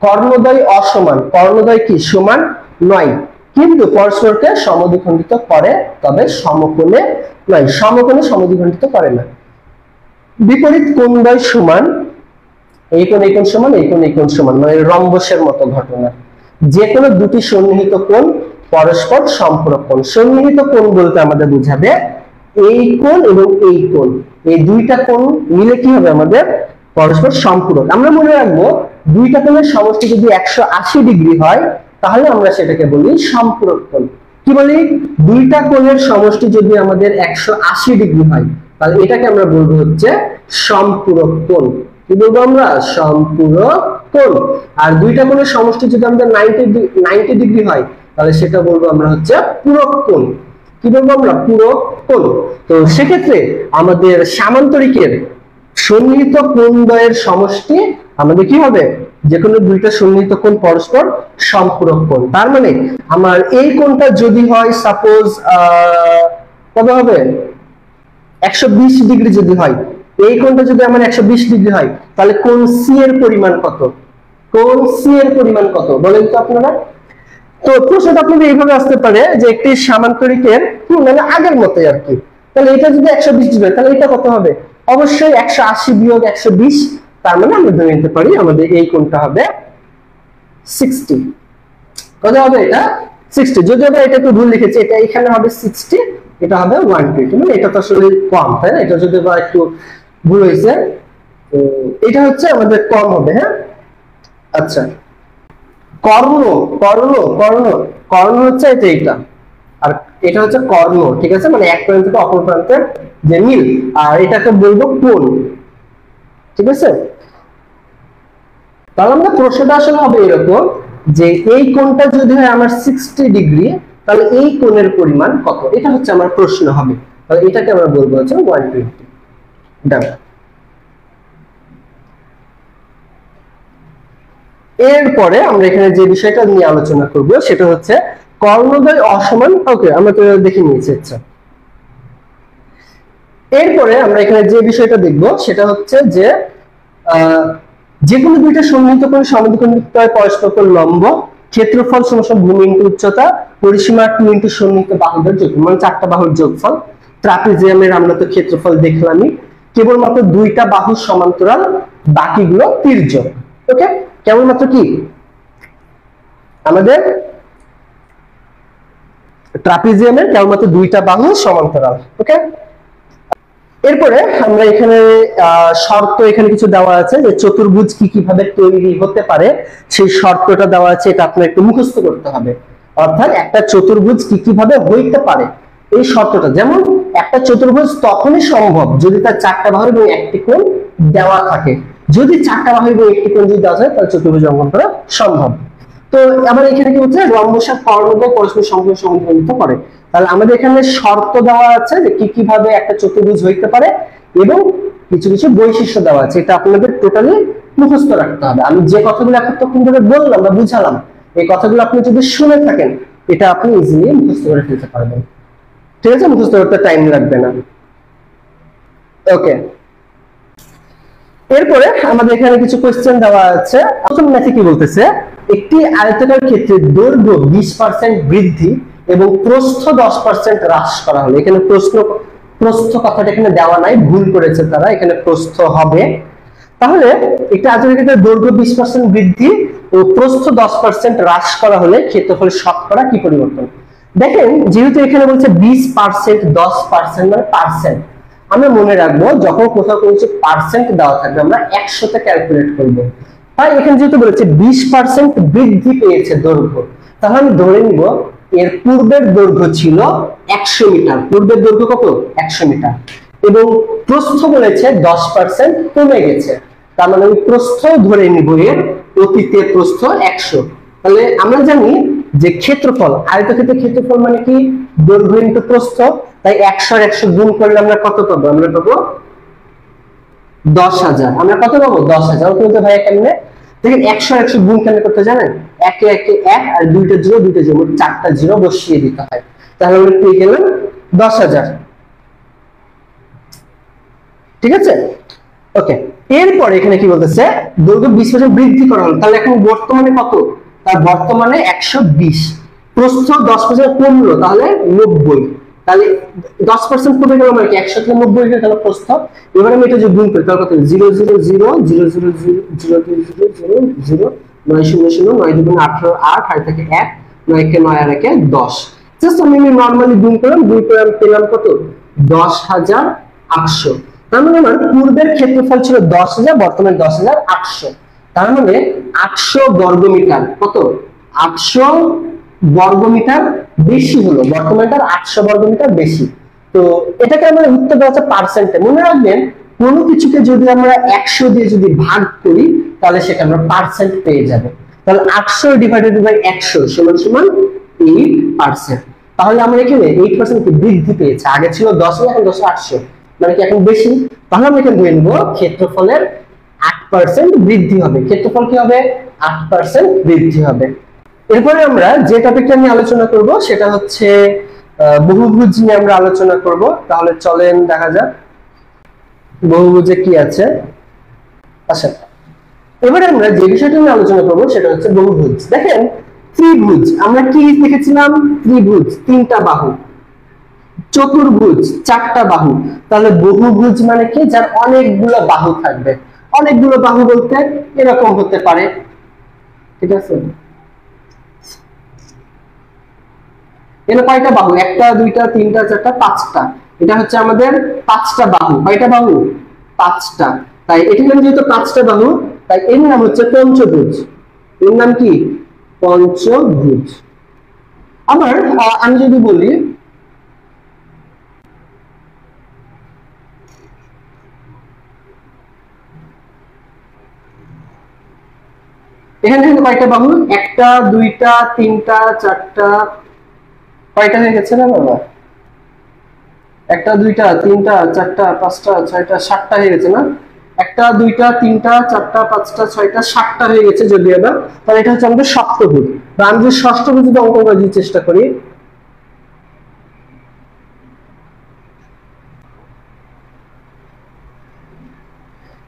কর্ণদ্বয় অসমান, কর্ণদ্বয় কি সমান নয় কিন্তু পরস্পরকে সমদ্বিখণ্ডিত করে, তবে সমকোণে নয়, সমকোণে সমদ্বিখণ্ডিত করে না। বিপরীত কোণদ্বয় সমান, এই কোণ এই কোণ সমান, এই কোণ এই কোণ সমান, মানে রম্বসের মতো ঘটনা। যে কোনো দুটি সন্নিহিত কোণ পরস্পর সম্পূরক কোণ। সন্নিহিত কোণ বলতে আমাদের বোঝাবে এই কোণ এবং এই কোণ, এই দুইটা কোণ মিলে কি হবে আমাদের? পরস্পর সম্পূরক। আমরা মনে রাখবো দুইটা কোণের সমষ্টি যদি 180 ডিগ্রি হয় তাহলে আমরা সেটাকে বলি সম্পূরক কোণ। কি বলি? দুইটা কোণের সমষ্টি যদি আমাদের 180 ডিগ্রি হয় তাহলে এটাকে আমরা বলবো হচ্ছে সম্পূরক কোণ। কি বলবো আমরা? সম্পূরক কোণ। আর দুইটা কোণের সমষ্টি যদি আমাদের 90 ডিগ্রি হয় তাহলে সেটা বলবো আমরা হচ্ছে পূরক কোণ। কি বলবো আমরা? পূরক কোণ। তো সেক্ষেত্রে আমাদের সামান্তরিকের সন্নিহিত কোণদ্বয়ের সমষ্টি আমাদের কি হবে? যে কোনো দুইটা সন্নিহিত কোণ পরস্পর সম্পূরক কোণ। তার মানে আমার এই কোণটা যদি হয় সাপোজ কত হবে? 120 ডিগ্রি যদি হয়, এই কোণটা যদি আমার 120 ডিগ্রি হয় তাহলে কোণ সি এর পরিমাণ কত? কোণ সি এর পরিমাণ কত বলেন তো আপনারা? তো প্রশ্নটা আপনাদের এইভাবে আসতে পারে যে একটি সামান্তরিকের মানে আগের মতোই আর কি, তাহলে এটা যদি 120 ডিগ্রি তাহলে এটা কত হবে? অবশ্যই 180 বিয়োগ 120, তার মানে আমরা ধরে নিতে পারি আমাদের এই কোণটা হবে 60। কত হবে এটা? 60। যদি আমরা এটা একটু ভুল লিখেছি, এটা এখানে হবে 60, এটা হবে 120, মানে এটা তো আসলে কম, তাই না? এটা যদি বা একটু ভুল হয়েছে, তো এটা হচ্ছে আমাদের কম হবে। হ্যাঁ, আচ্ছা, কর্ণ কর্ণ কর্ণ কর্ণ হচ্ছে এটা, আর এটা হচ্ছে কর্ণ, ঠিক আছে? মানে এক প্রান্ত থেকে অপর প্রান্তের যে মিল, আর এটাকে বলবো কোণ, ঠিক আছে? তাহলে আমরা প্রশ্নটা আসলে হবে এরকম যে এই কোণটা যদি হয় আমার 60 ডিগ্রি, তাহলে এই কোণের পরিমাণ কত, এটা হচ্ছে আমার প্রশ্ন হবে। তাহলে এটাকে আমরা বলবো হচ্ছে 120। ডান। এরপরে আমরা এখানে যে বিষয়টা নিয়ে আলোচনা করব সেটা হচ্ছে কর্ণদ্বয় অসমান। ওকে, আমরা তো দেখে নিয়েছি। আচ্ছা, এরপরে আমরা এখানে যে বিষয়টা দেখব সেটা হচ্ছে যে যে কোনো দুইটা সন্নিহিত কোণ সমদ্বিখণ্ডিত পরস্পর লম্ব, ক্ষেত্রফল সমান ভূমি ইনটু উচ্চতা, পরিসীমা 2 ইনটু সন্নিহিত বাহুদের যোগফল, মানে চারটা বাহুর যোগফল। ট্রাপিজিয়ামের আমরা তো ক্ষেত্রফল দেখলামই, কেবলমাত্র দুইটা বাহু সমান্তরাল, বাকিগুলো তির্যক। ওকে, কেবলমাত্র কি আমাদের ট্রাপিজিয়ামের কেবলমাত্র দুইটা বাহু সমান্তরাল। ওকে, এরপরে আমরা এখানে শর্ত এখানে কিছু দেওয়া আছে যে চতুর্ভুজ কি কিভাবে তৈরি হতে পারে, সেই শর্তটা দেওয়া আছে, এটা আপনার একটু মুখস্থ করতে হবে। অর্থাৎ একটা চতুর্ভুজ কি কিভাবে হইতে পারে এই শর্তটা, যেমন একটা চতুর্ভুজ তখনই সম্ভব যদি তার চারটা বাহু এবং একটি কোণ দেওয়া থাকে। যদি চারটা বাহু এবং একটি কোণ যদি দেওয়া হয় তাহলে চতুর্ভুজ অঙ্কন করা সম্ভব। তো আবার এখানে কি হচ্ছে, রম্বসা কর্ণদ্বয় পরস্পর সমদ্বিখণ্ডিত করে। তাহলে আমাদের এখানে শর্ত দেওয়া আছে যে কি কিভাবে একটা চতুর্ভুজ হইতে পারে এবং কিছু কিছু বৈশিষ্ট্য দেওয়া আছে, এটা আপনাদের টোটালি মুখস্থ রাখতে হবে। আমি যে কথাগুলো এতক্ষণ ধরে বললাম বা বুঝালাম, এই কথাগুলো আপনি যদি শুনে থাকেন এটা আপনি ইজিলি মুখস্থ করে ফেলতে পারবেন। ঠিক আছে, মুখস্থ করতে টাইম লাগবে না। ওকে, এরপরে আমাদের এখানে কিছু কোশ্চেন দেওয়া আছে। প্রথম ম্যাথে কি বলতেছে, একটি আয়তাকার ক্ষেত্রে দৈর্ঘ্য 20% বৃদ্ধি এবং প্রস্থ 10% হ্রাস করা হলো। এখানে প্রস্থ কথাটা এখানে দেওয়া নাই, ভুল করেছে তারা, এখানে প্রস্থ হবে। তাহলে একটি আয়তাকার ক্ষেত্রে দৈর্ঘ্য 20% বৃদ্ধি ও প্রস্থ 10% হ্রাস করা হলে ক্ষেত্রফল শতকরা কি পরিবর্তন? দেখেন, যেহেতু এখানে বলছে 20%, 10% মানে পার্সেন্ট, আমরা মনে রাখবো যখন কোথাও কোনো পার্সেন্ট দেওয়া থাকবে আমরা 100 তে ক্যালকুলেট করব। তাই এখানে যেহেতু বলেছে 20% বৃদ্ধি পেয়েছে দৈর্ঘ্য, তাহলে আমি ধরে নিব এর পূর্বের দৈর্ঘ্য ছিল 100 মিটার। পূর্বের দৈর্ঘ্য কত? 100 মিটার। এবং প্রস্থ বলেছে 10% কমে গেছে, তার মানে আমি প্রস্থ ধরে নিব এর অতীতের প্রস্থ 100। তাহলে আমরা জানি যে ক্ষেত্রফল, আয়তক্ষেত্রের ক্ষেত্রফল মানে কি দৈর্ঘ্য ইনটু প্রস্থ, তাই 100 আর 100 গুণ করলে আমরা কত পাবো? আমরা পাবো 10,000। আমরা কত পাবো? 10,000। কিন্তু ভাই কেমনে দেখেন, 100 আর 100 গুণ কেন করতে জানেন? একে একে 1 আর দুইটা জিরো, চারটা জিরো বসিয়ে দিতে হয়, তাহলে আমরা পেয়ে গেলাম 10,000। ঠিক আছে, ওকে। এরপরে এখানে কি বলতেছে, দৈর্ঘ্য 20% বৃদ্ধি করা হলো, তাহলে এখন বর্তমানে কত? তার বর্তমানে 120। প্রস্থ 10% কমলো, তাহলে 90। তাহলে 10% কমে গেল মানে কি 100 থেকে 90 হয়ে গেল প্রস্থ। এবার আমি এটা যদি গুণ করি তাহলে কত? 0 0 0 0 0 0 0 2 0 0 0 9 0 0 9 2 18 8 আর থেকে 1 9 কে 9 আর 1 10। জাস্ট আমি নরমালি গুণ করলাম, 2 করে আমি পেলাম কত? 10,800। তার মানে আমার পূর্বের ক্ষেত্রফল ছিল 10,000, বর্তমানে 10,800। তার মানে 800 বর্গমিটার, কত? 800 বর্গমিটার বেশি হলো, বর্তমানটার 800 বর্গমিটার বেশি। তো এটাকে আমরা উত্তর দেওয়া হচ্ছে পার্সেন্টে। মনে রাখবেন, কোনো কিছুকে যদি আমরা 100 দিয়ে যদি ভাগ করি তাহলে সেটা আমরা পার্সেন্ট পেয়ে যাবে। তাহলে 800 ডিভাইডেড বাই 100 সমান সমান 8%। তাহলে আমরা এখানে 8% কি বৃদ্ধি পেয়েছে, আগে ছিল 10,000 এখন 10,800, মানে কি এখন বেশি। তাহলে আমরা এখানে ধরে নেব ক্ষেত্রফলের 8% বৃদ্ধি হবে। ক্ষেত্রফল কি হবে? 8% বৃদ্ধি হবে। এরপরে আমরা যে টপিকটা নিয়ে আলোচনা করব সেটা হচ্ছে বহুভুজ নিয়ে আমরা আলোচনা করব। তাহলে চলেন দেখা যাক। বহুভুজে কি আছে। আচ্ছা, এবারে আমরা যে বিষয়টা নিয়ে আলোচনা করবো সেটা হচ্ছে বহুভুজ। দেখেন ত্রিভুজ আমরা কি দেখেছিলাম, ত্রিভুজ তিনটা বাহু, চতুর্ভুজ চারটা বাহু, তাহলে বহুভুজ মানে কি, যার অনেকগুলো বাহু থাকবে। অনেকগুলো বাহু বলতে এরকম হতে পারে, ঠিক আছে। এখানে কয়টা বাহু, একটা দুইটা তিনটা চারটা পাঁচটা, এটা হচ্ছে আমাদের পাঁচটা বাহু। কয়টা বাহু, পাঁচটা। তাই এখানে যেহেতু পাঁচটা বাহু, তাই এর নাম হচ্ছে পঞ্চভুজ। এর নাম কি, পঞ্চভুজ। আবার আমি যদি বলি এখানে কয়টা বাহু, একটা দুইটা তিনটা চারটা, কয়টা হয়ে গেছে না বাবা, একটা দুইটা তিনটা চারটা পাঁচটা ছয়টা সাতটা হয়ে গেছে না, একটা দুইটা তিনটা চারটা পাঁচটা ছয়টা সাতটা হয়ে গেছে। যদি আবার তাহলে এটা হচ্ছে আমাদের সপ্তভুজ। বা আমি যদি ষষ্ঠভুজ অঙ্কন করার চেষ্টা করি,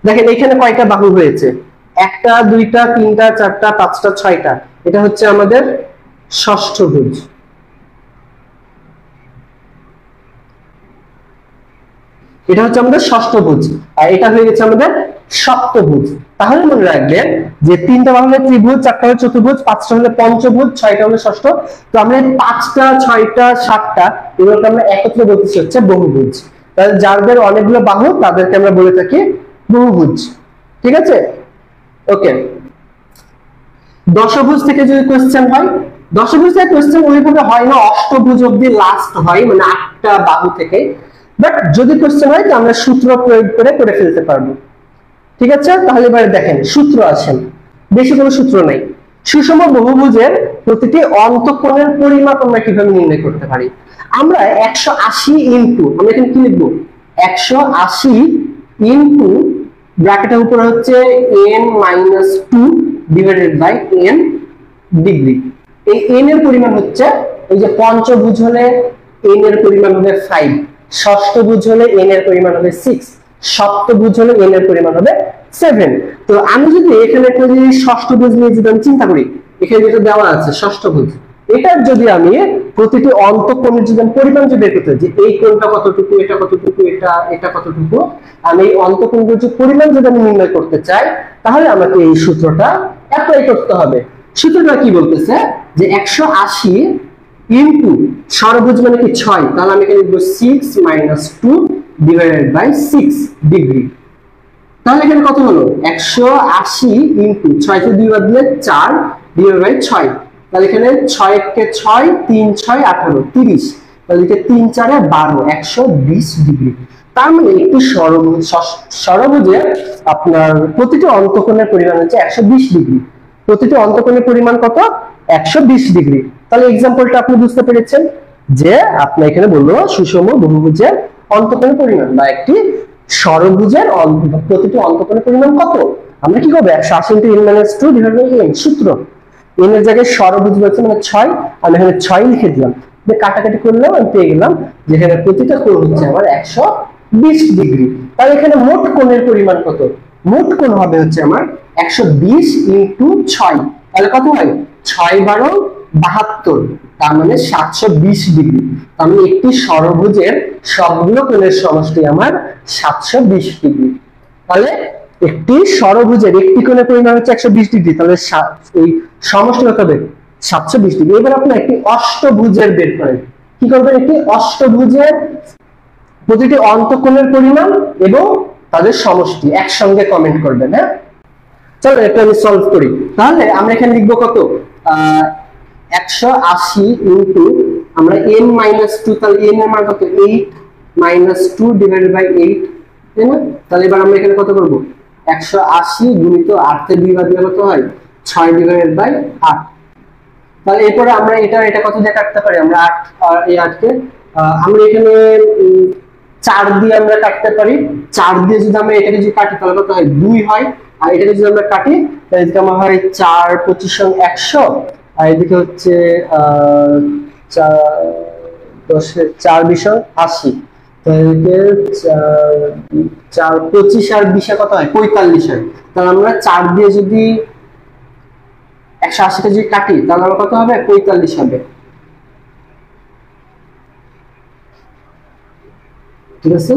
দেখেন এখানে কয়টা বাহু হয়েছে, একটা দুইটা তিনটা চারটা পাঁচটা ছয়টা, এটা হচ্ছে আমাদের ষষ্ঠভুজ। এটা হচ্ছে আমাদের ষষ্ঠভুজ, আর এটা হয়ে গেছে আমাদের সপ্তভুজ। তাহলে মনে রাখবেন যে তিনটা বাহু হলে ত্রিভুজ, চারটা হলে চতুর্ভুজ, পাঁচটা হলে পঞ্চভুজ, ছয়টা হলে ষষ্ঠ। তো আমরা পাঁচটা ছয়টা সাতটা এগুলোকে আমরা একত্রে বলতেছি হচ্ছে বহুভুজ। তাহলে যাদের অনেকগুলো বাহু তাদেরকে আমরা বলে থাকি বহুভুজ, ঠিক আছে। ওকে, দশভুজ থেকে যদি কোশ্চেন হয়, দশভুজ থেকে কোশ্চেন ওইভাবে হয় না, অষ্টভুজ অব্দি লাস্ট হয়, মানে আটটা বাহু থেকে। বাট যদি কোশ্চেন হয় তো আমরা সূত্র প্রয়োগ করে করে ফেলতে পারবো, ঠিক আছে। তাহলে এবারে দেখেন সূত্র আছেন, বেশি কোনো সূত্র নাই। সুষম বহুভুজের প্রতিটি অন্তঃকোণের পরিমাপ আমরা কিভাবে নির্ণয় করতে পারি। আমরা 180 ইনটু, আমরা এখানে কি লিখবো, 180 ইনটু ব্র্যাকেটের উপরে হচ্ছে n-2 divided by n degree. এই n এর পরিমাণ হচ্ছে, এই যে পঞ্চভুজ হলে n এর পরিমাণ হবে 5, ষষ্ঠভুজ হলে n এর পরিমাণ হবে 6, সপ্তভুজ হলে n এর পরিমাণ হবে 7। তো আমি যদি এখানে একটা যদি ষষ্ঠভুজ নিয়ে যদি আমি চিন্তা করি, এখানে যেটা দেওয়া আছে ষষ্ঠভুজ, এটার যদি আমি প্রতিটি অন্তঃকোণের যদি পরিমাণ যদি বের করতে, যে এই কোণটা কতটুকু, এটা কতটুকু, এটা কতটুকু, আমি এই অন্তঃকোণগুলোর যে পরিমাণ যদি আমি নির্ণয় করতে চাই, তাহলে আমাকে এই সূত্রটা অ্যাপ্লাই করতে হবে। সূত্রটা কি বলতেছে, যে 180 ইনটু ষড়ভুজ মানে কি 6, তাহলে আমি এখানে লিখবো 6 - 2 ডিভাইডেড বাই 6 ডিগ্রি। তাহলে এখানে কত হলো, 180 ইনটু 6 কে 2 বার দিলে 4 ডিভাইড বাই 6। তাহলে এখানে 6 কে 6 3 6 18 30, তাহলে এটা 3 4 12 120 ডিগ্রি। তার মানে একটি ষড়ভুজের আপনার প্রতিটি অন্তঃকোণের পরিমাণ হচ্ছে 120 ডিগ্রি। প্রতিটি অন্তঃকোণের পরিমাণ কত, 120 ডিগ্রি। তাহলে এক্সাম্পলটা আপনি বুঝতে পেরেছেন যে আপনি এখানে বললো সুষম বহুভুজের অন্তঃকোণের পরিমাণ বা একটি ষড়ভুজের প্রতিটি অন্তঃকোণের পরিমাণ কত, আমরা কি করবো, 180 into n-2 divided by n। সূত্র n এর জায়গায় ষড়ভুজ বলছে মানে 6, আমি এখানে 6 লিখে দিলাম, কাটাকাটি করলাম, আমি পেয়ে গেলাম যেখানে প্রতিটা কোণ হচ্ছে আমার 120 ডিগ্রি। তাহলে এখানে মোট কোণের পরিমাণ কত, মোট কোণ হবে হচ্ছে আমার 120 ইনটু 6, তাহলে কত হয়, 6 × 12 72, তার মানে 720 ডিগ্রি। তার মানে একটি ষড়ভুজের সবগুলো কোণের সমষ্টি আমার 720 ডিগ্রি। তাহলে একটি ষড়ভুজের একটি কোণের পরিমাণ হচ্ছে 120 ডিগ্রি, তাহলে এই সমষ্টি কত হবে, 720 ডিগ্রি। এবার আপনি একটি অষ্টভুজের বের করেন, কি করবেন, একটি অষ্টভুজের প্রতিটি অন্তঃকোণের পরিমাণ এবং তাদের সমষ্টি একসঙ্গে কমেন্ট করবেন। হ্যাঁ, চলো এটা আমি সলভ করি। তাহলে আমরা এখানে লিখবো কত, 180 ইনটু আমরা n-2, তাহলে n এর মান কত, 8 - 2 ডিভাইডেড বাই 8, তাই না। তাহলে এবার আমরা এখানে কত করব, 180 গুণিত 8 তে 2 বার দিলে কত হয়, 6 ডিভাইডেড বাই 8। তাহলে এরপরে আমরা এটা কত দিয়ে কাটতে পারি, আমরা 8 আর এই 8 কে আমরা এখানে 4 দিয়ে আমরা কাটতে পারি। 4 দিয়ে যদি আমরা এটাকে যদি কাটি তাহলে কত হয়, 2 হয়। আর এটাকে যদি আমরা কাটি তাহলে এদিকে আমার হয় 4 × 25 = 100, আর এদিকে হচ্ছে 4 × 10 = 4 × 20 = 80। তাহলে 25 আর 20 কত হয় 45 হয়। তাহলে আমরা 4 দিয়ে যদি 180 কে যদি কাটি তাহলে আমার কত হবে 45 হবে। ঠিক আছে,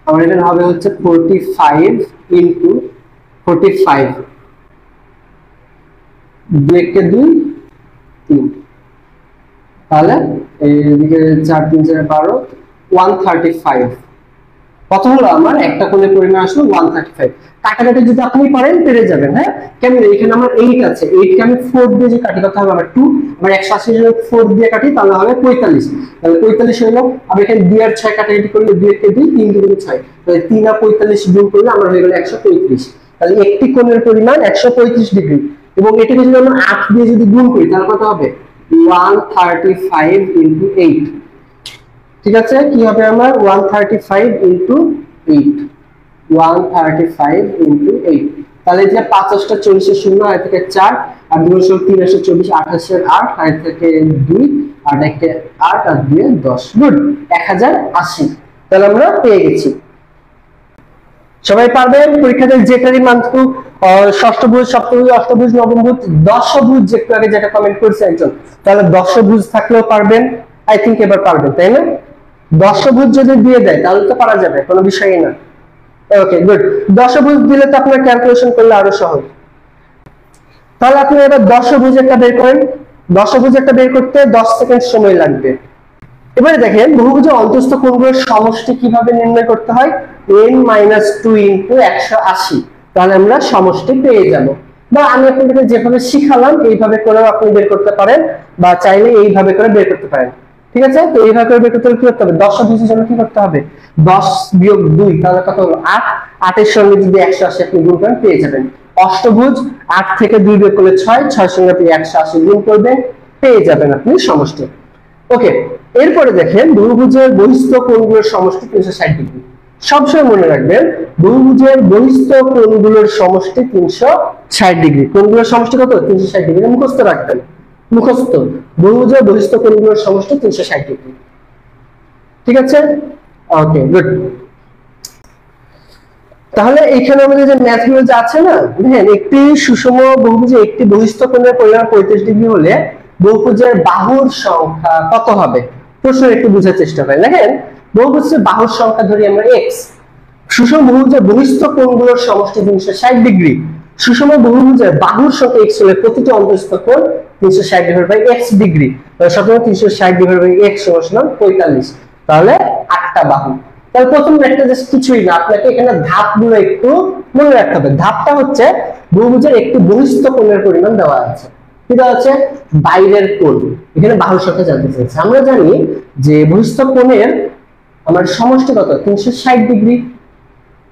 আমার এখানে হবে হচ্ছে 45 ইনটু 45, 2 কে 2 3, তাহলে এইদিকে 4 3 4 12 135। কত হলো আমার একটা কোণের পরিমাণ আসলো 135। কাটাকাটি যদি আপনি পারেন পেরে যাবেন। হ্যাঁ, কেমন এখানে আমার 8 আছে, 8 কে আমি 4 দিয়ে যে কাটি কত হবে আমার 2, আমার 180 যদি 4 দিয়ে কাটি তাহলে হবে 45, তাহলে 45 হলো। আমি এখানে 2 আর 6 কাটাকাটি করলে 2 কে 2 3 কে 6, তাহলে 3 আর 45 গুণ করলে আমার হয়ে গেল 135। তাহলে একটি কোণের পরিমাণ 135 ডিগ্রি, এবং এটাকে যদি আমরা 8 দিয়ে যদি গুণ করি তাহলে কত হবে 135 ইনটু 8। ঠিক আছে, কি হবে আমার 135 ইনটু 8, 135 ইনটু 8। তাহলে যে 5 8 40 0 আর থেকে 4 আর 2 3 8 24 28 8 আর থেকে 2 আর থেকে 8 আর 2 10, গুড 1080। তাহলে আমরা পেয়ে গেছি। সবাই পারবেন পরীক্ষাতে যেটারই মানটুকু ষষ্ঠভুজ সপ্তভুজ অষ্টভুজ নবমভুজ দশভুজ একটু আগে যেটা কমেন্ট করেছে একজন, তাহলে দশভুজ থাকলেও পারবেন। আই থিংক এবার পারবেন, তাই না? দশভুজ যদি দিয়ে দেয় তাহলে তো পারা যাবে, কোনো বিষয়ই না। ওকে গুড, দশভুজ দিলে তো আপনার ক্যালকুলেশন করলে আরো সহজ। তাহলে আপনি এবার দশভুজ একটা বের করেন। দশভুজ একটা বের করতে 10 সেকেন্ড সময় লাগবে। এবারে দেখেন বহুভুজের অন্তঃস্থ কোণগুলোর সমষ্টি কিভাবে নির্ণয় করতে হয়, n-2 ইনটু 180। তাহলে আমরা সমষ্টি পেয়ে যাব, বা আমি আপনাদেরকে যেভাবে শিখালাম এইভাবে করেও আপনি বের করতে পারেন, বা চাইলে এইভাবে করে বের করতে পারেন। ঠিক আছে, তো এইভাবে করে বের করতে হলে কি করতে হবে, দশভুজের জন্য কি করতে হবে 10 বিয়োগ 2 তাহলে কত হলো 8, 8 এর সঙ্গে যদি 180 আপনি গুণ করেন পেয়ে যাবেন। অষ্টভুজ 8 থেকে 2 বিয়োগ করলে 6, 6 সঙ্গে আপনি 180 গুণ করবেন পেয়ে যাবেন আপনি সমষ্টি। ওকে, এরপরে দেখেন বহুভুজের বহিস্থ কোণগুলোর সমষ্টি 360 ডিগ্রি। সবসময় মনে রাখবেন বহুভুজের বহিস্থ কোণগুলোর সমষ্টি 360 ডিগ্রি। কোণগুলোর সমষ্টি কত 360 ডিগ্রি, মুখস্থ রাখবেন, মুখস্থ। বহুভুজের বহিস্থ কোণগুলোর সমষ্টি 360 ডিগ্রি। ঠিক আছে, ওকে গুড। তাহলে এখানে আমাদের যে ম্যাথগুলো যে আছে না, দেখেন একটি সুষম বহুভুজে একটি বহিস্থ কোণের পরিমাণ 35 ডিগ্রি হলে বহুভুজের বাহুর সংখ্যা কত হবে? প্রশ্ন একটু বোঝার চেষ্টা করেন। দেখেন বহুভুজের বাহুর সংখ্যা ধরি আমরা x, সুষম বহুভুজের বহিস্থ কোণগুলোর সমষ্টি 360 ডিগ্রি। সুষম বহুভুজের বাহুর সংখ্যা x হলে প্রতিটি অন্তঃস্থ কোণ 360 ডিভাইড বাই x ডিগ্রি, সুতরাং 360 ডিভাইড বাই x সমান 45। তাহলে 8টা বাহু। তাহলে প্রথম একটা জাস্ট কিছুই না, আপনাকে এখানে ধাপগুলো একটু মনে রাখতে হবে। ধাপটা হচ্ছে বহুভুজের একটি বহিস্থ কোণের পরিমাণ দেওয়া আছে, এটা হচ্ছে বাইরের কোণ। এখানে বাহুর সংখ্যা জানতে চাইছে। আমরা জানি যে বহিস্থ কোণের আমার সমষ্টি কত 360 ডিগ্রি,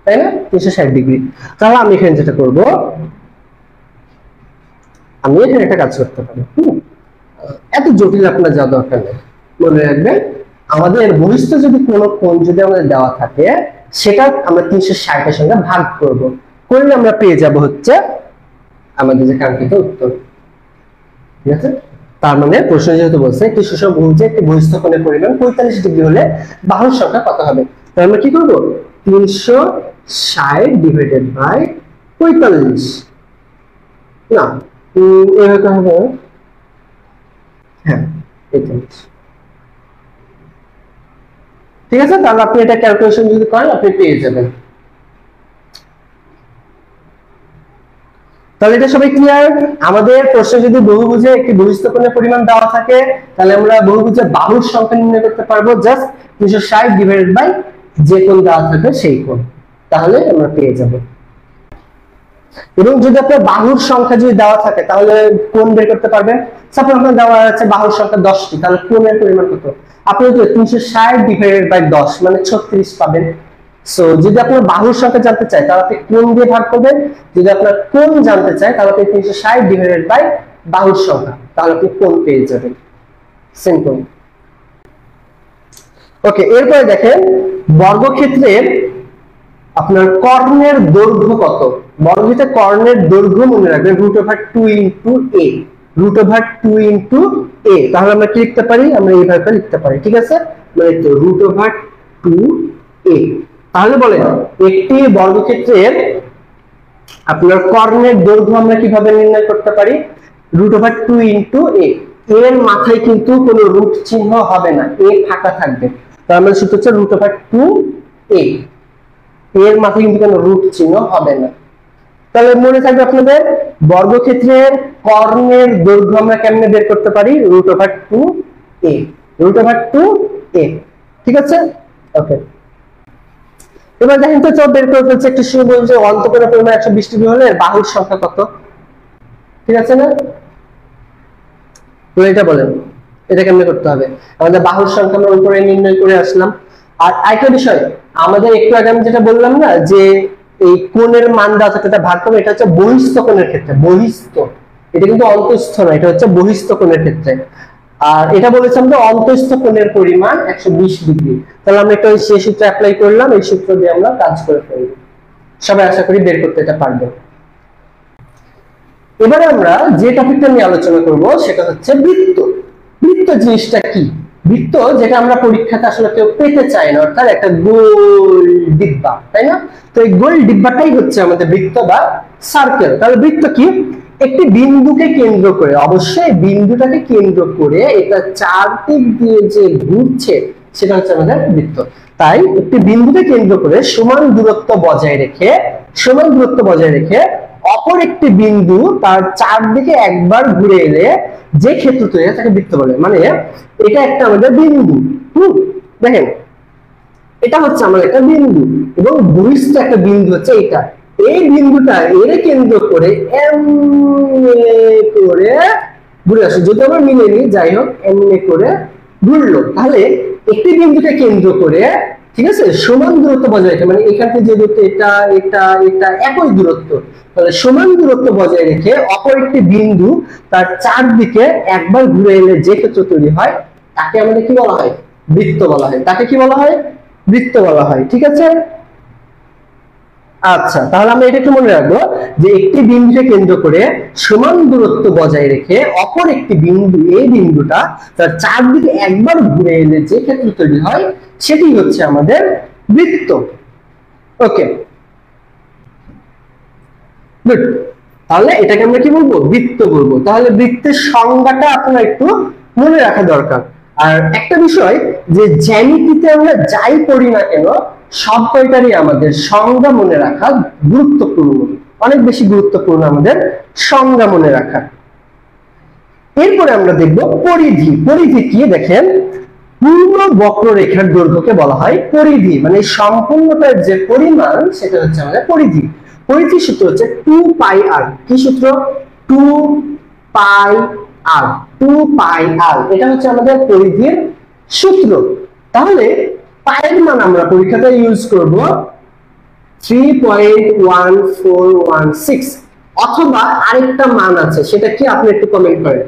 তাই না? 360 ডিগ্রি। তাহলে আমি এখানে যেটা করব, আমি এখানে একটা কাজ করতে পারি। এত জটিল আপনার যা দরকার নেই। মনে রাখবেন আমাদের বহিস্থ যদি কোনো কোণ যদি আমাদের দেওয়া থাকে সেটা আমরা 360 এর সঙ্গে ভাগ করব, করলে আমরা পেয়ে যাব হচ্ছে আমাদের যে কাঙ্ক্ষিত উত্তর। ঠিক আছে, তার মানে প্রশ্ন যেহেতু বলছে একটি সুষম বহুভুজে একটি বহিস্থ কোণের পরিমাণ 45 ডিগ্রি হলে বাহুর সংখ্যা কত হবে, তাহলে আমরা কি করব 360 ডিভাইডেড বাই 45, না এভাবে হবে, হ্যাঁ 45। ঠিক আছে, তাহলে আপনি এটা ক্যালকুলেশন যদি করেন আপনি পেয়ে যাবেন। তাহলে এটা সবাই ক্লিয়ার? আমাদের প্রশ্নে যদি বহুভুজে একটি বহিস্থ কোণের পরিমাণ দেওয়া থাকে তাহলে আমরা বহুভুজের বাহুর সংখ্যা নির্ণয় করতে পারবো জাস্ট 360 ডিভাইডেড বাই যে কোণ দেওয়া থাকে সেই কোণ, তাহলে আমরা পেয়ে যাব। এবং যদি আপনার বাহুর সংখ্যা যদি দেওয়া থাকে তাহলে কোণ বের করতে পারবেন। সাপোজ আপনার দেওয়া আছে বাহুর সংখ্যা 10টি, তাহলে কোণের পরিমাণ কত? আপনি যদি 360 ডিভাইডেড বাই 10 মানে 36 পাবেন। সো যদি আপনার বাহুর সংখ্যা জানতে চাই তাহলে আপনি কোণ দিয়ে ভাগ করবেন, যদি আপনার কোণ জানতে চাই তাহলে আপনি 360 ডিভাইডেড বাই বাহুর সংখ্যা, তাহলে আপনি কোণ পেয়ে যাবেন। সিম্পল। ওকে, এরপরে দেখেন বর্গক্ষেত্রের আপনার কর্ণের দৈর্ঘ্য কত? বর্গক্ষেত্রের কর্ণের দৈর্ঘ্য মনে রাখবেন √2 ইনটু a, √2 ইনটু a। তাহলে আমরা কি লিখতে পারি? আমরা এইভাবে লিখতে পারি। ঠিক আছে, মানে তো √2 2a। তাহলে বলেন একটি বর্গক্ষেত্রের আপনার কর্ণের দৈর্ঘ্য আমরা কিভাবে নির্ণয় করতে পারি? √2 ইনটু a। এর মাথায় কিন্তু কোনো রুট চিহ্ন হবে না, a ফাঁকা থাকবে। তার মানে সূত্র হচ্ছে √2a। এর মাথায় কিন্তু কোনো রুট চিহ্ন হবে না। তাহলে মনে থাকবে আপনাদের বর্গক্ষেত্রের কর্ণের দৈর্ঘ্য আমরা কেমনে বের করতে পারি? √2a। √2a, ঠিক আছে? ওকে, এবার দেখেন তো চল বের করে ফেলছে একটু শুরু বলছে অন্তঃকোণের পরিমাণ 120 ডিগ্রি হলে বাহুর সংখ্যা কত? ঠিক আছে না? তো এটা বলেন এটা কেমনে করতে হবে? আমাদের বাহুর সংখ্যা আমরা উপরে নির্ণয় করে আসলাম। আর আরেকটা বিষয় আমাদের একটু আগে আমি যেটা বললাম না যে এই কোণের মান দেওয়া থাকে এটা ভাগ করবে, এটা হচ্ছে বহিস্থ কোণের ক্ষেত্রে। বহিস্থ, এটা কিন্তু অন্তঃস্থ না, এটা হচ্ছে বহিস্থ কোণের ক্ষেত্রে। আর এটা বলেছে আমরা অন্তঃস্থ কোণের পরিমাণ 120 ডিগ্রি। তাহলে আমরা একটা সেই সূত্র অ্যাপ্লাই করলাম, এই সূত্র দিয়ে আমরা কাজ করে ফেলব। সবাই আশা করি বের করতে এটা পারবে। এবারে আমরা যে টপিকটা নিয়ে আলোচনা করব সেটা হচ্ছে বৃত্ত। বৃত্ত জিনিসটা কি? বৃত্ত যেটা আমরা পরীক্ষাতে আসলে কেউ পেতে চাই না, অর্থাৎ একটা গোল ডিব্বা, তাই না? তো এই গোল ডিব্বাটাই হচ্ছে আমাদের বৃত্ত বা সার্কেল। তাহলে বৃত্ত কি? একটি বিন্দুকে কেন্দ্র করে, অবশ্যই বিন্দুটাকে কেন্দ্র করে এটা চারদিক দিয়ে যে ঘুরছে সেটা হচ্ছে আমাদের বৃত্ত। তাই একটি বিন্দুকে কেন্দ্র করে সমান দূরত্ব বজায় রেখে অপর একটি বিন্দু তার চারদিকে একবার ঘুরে এলে যে ক্ষেত্র তৈরি হয় তাকে বৃত্ত বলে। মানে এটা একটা আমাদের বিন্দু, দেখেন এটা হচ্ছে আমাদের একটা বিন্দু এবং বহিস্থ একটা বিন্দু হচ্ছে এটা। এই বিন্দুটা এর কেন্দ্র করে করে ঘুরে আসে, যদি আমরা মিলে নিই, যাই হোক এমনি করে ঘুরলো। তাহলে একটি বিন্দুকে কেন্দ্র করে, ঠিক আছে, সমান দূরত্ব বজায় রেখে, মানে এখান থেকে যে দূরত্ব এটা এটা এটা একই দূরত্ব, তাহলে সমান দূরত্ব বজায় রেখে অপর একটি বিন্দু তার চারদিকে একবার ঘুরে এলে যে ক্ষেত্র তৈরি হয় তাকে আমাদের কি বলা হয়? বৃত্ত বলা হয়। তাকে কি বলা হয়? বৃত্ত বলা হয়, ঠিক আছে? আচ্ছা, তাহলে আমরা এটা একটু মনে রাখবো যে একটি বিন্দুকে কেন্দ্র করে সমান দূরত্ব বজায় রেখে অপর একটি বিন্দু, এই বিন্দুটা তার চারদিকে একবার ঘুরে এলে যে ক্ষেত্র তৈরি হয় সেটি হচ্ছে আমাদের বৃত্ত। ওকে, গুড। তাহলে এটাকে আমরা কি বলবো? বৃত্ত বলবো। তাহলে বৃত্তের সংজ্ঞাটা আপনারা একটু মনে রাখা দরকার। আর একটা বিষয় যে জ্যামিতিতে আমরা যাই পড়ি না কেন সব কয়টারই আমাদের সংজ্ঞা মনে রাখা গুরুত্বপূর্ণ, অনেক বেশি গুরুত্বপূর্ণ আমাদের সংজ্ঞা মনে রাখা। এরপরে আমরা দেখব পরিধি। পরিধি কি? দেখেন পূর্ণ বক্ররেখার দৈর্ঘ্যকে বলা হয় পরিধি, মানে সম্পূর্ণতার যে পরিমাণ সেটা হচ্ছে আমাদের পরিধি। পরিধির সূত্র হচ্ছে 2πr। কি সূত্র? 2πr। 2πr, এটা হচ্ছে আমাদের পরিধির সূত্র। তাহলে পায়ের মান আমরা পরীক্ষাতে ইউজ করব 3.1416, অথবা আরেকটা মান আছে সেটা কি আপনি একটু কমেন্ট করেন।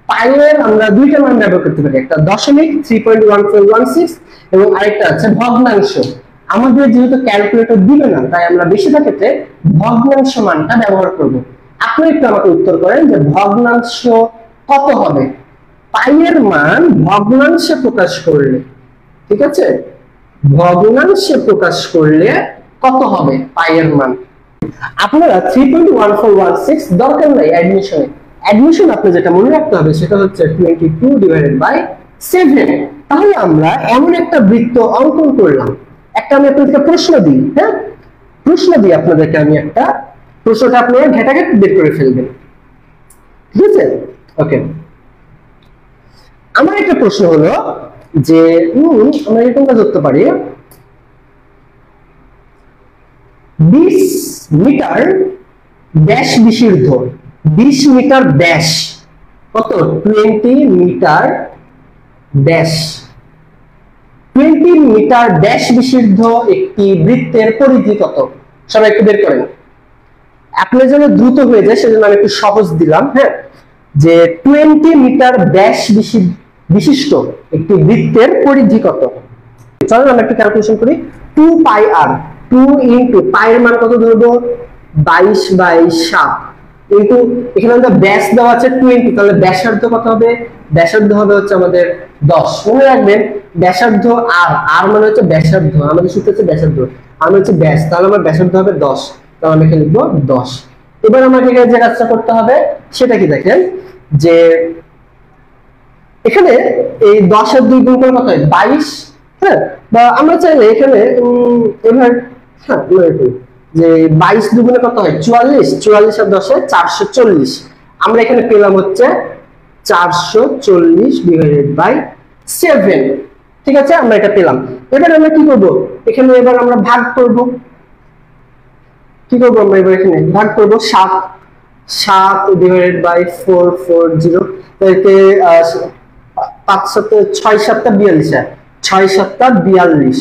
পায়ের আমরা দুইটা মান ব্যবহার করতে পারি, একটা দশমিক 3.1416 এবং আরেকটা আছে ভগ্নাংশ। আমাদের যেহেতু ক্যালকুলেটর দিবে না তাই আমরা বেশিরভাগ ক্ষেত্রে ভগ্নাংশ মানটা ব্যবহার করব। আপনি একটু আমাকে উত্তর করেন যে ভগ্নাংশ কত হবে? পায়ের মান ভগ্নাংশে প্রকাশ করলে, ঠিক আছে, ভগ্নাংশে প্রকাশ করলে কত হবে পায়ের মান? আপনারা 3.1416 দরকার নাই অ্যাডমিশনে। অ্যাডমিশন আপনি যেটা মনে রাখতে হবে সেটা হচ্ছে 22/7। তাহলে আমরা এমন একটা বৃত্ত অঙ্কন করলাম। একটা আমি আপনাদেরকে প্রশ্ন দিই, হ্যাঁ, প্রশ্ন দিই আপনাদেরকে আমি একটা, প্রশ্নটা আপনারা ঘেটাঘেট বের করে ফেলবেন, ঠিক আছে? ওকে, আমার একটা প্রশ্ন হলো যে আমরা এরকমটা ধরতে পারি 20 মিটার ড্যাশ বিশির্ধ, 20 মিটার ড্যাশ কত? 20 মিটার ড্যাশ, 20 মিটার ড্যাশ বিশির্ধ একটি বৃত্তের পরিধি কত? সবাই একটু বের করেন। আপনার জন্য দ্রুত হয়ে যায় সেজন্য আমি একটু সহজ দিলাম, হ্যাঁ, যে 20 মিটার ড্যাশ বিশিষ্ট একটি বৃত্তের পরিধি কত? চলুন আমরা একটু ক্যালকুলেশন করি। 2πr, 2 ইনটু পায়ের মান কত ধরবো? 22/7, কিন্তু এখানে আমাদের ব্যাস দেওয়া আছে 20, তাহলে ব্যাসার্ধ কত হবে? ব্যাসার্ধ হবে হচ্ছে আমাদের 10। মনে রাখবেন ব্যাসার্ধ আর আর মানে হচ্ছে ব্যাসার্ধ, আমাদের সূত্র হচ্ছে ব্যাসার্ধ, আর হচ্ছে ব্যাস, তাহলে আমার ব্যাসার্ধ হবে 10, তাহলে আমি এখানে লিখবো 10। এবার আমাকে এখানে যে কাজটা করতে হবে সেটা কি দেখেন, যে এখানে এই 10 এর 2 গুণ করলে কত হয়? 22। হ্যাঁ, বা আমরা চাইলে এখানে এবার হ্যাঁ যে 22 দুগুণে কত হয়? 44, 44 আর 10 এ 440। আমরা এখানে পেলাম হচ্ছে 440 ডিভাইডেড বাই 7। ঠিক আছে, আমরা এটা পেলাম। এবার আমরা কি করব? এখানে এবার আমরা ভাগ করব। কি করব আমরা এবার? এখানে ভাগ করব 7 ডিভাইডেড বাই 440, তাহলে 5 7 6 7 42, 6 7 42,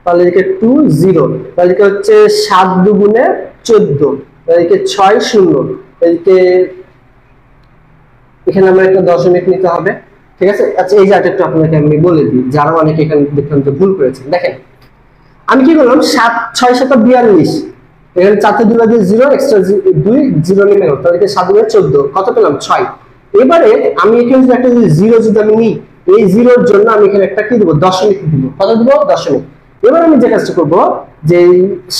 তাহলে এদিকে 2 0, তাহলে এদিকে হচ্ছে 7 দুগুণে 14, এদিকে 6 0, এদিকে এখানে আমরা একটা দশমিক নিতে হবে। ঠিক আছে, আচ্ছা এই জায়গাটা একটু আপনাকে আমি বলে দিই, যারা অনেকে এখানে দেখলাম তো ভুল করেছেন। দেখেন আমি কি করলাম, 7 6 7 42, এখানে 4 2 দিয়ে 0, এক্সট্রা 2 0 নিয়ে গেল, তাহলে 7 দুগুণে 14, কত পেলাম? 6। এবারে আমি এখানে যদি একটা 0 যদি আমি নিই, এই 0 এর জন্য আমি এখানে একটা কি দেব? দশমিক দেব। কত দেব? দশমিক। এবার আমি যে কাজটা করব, যে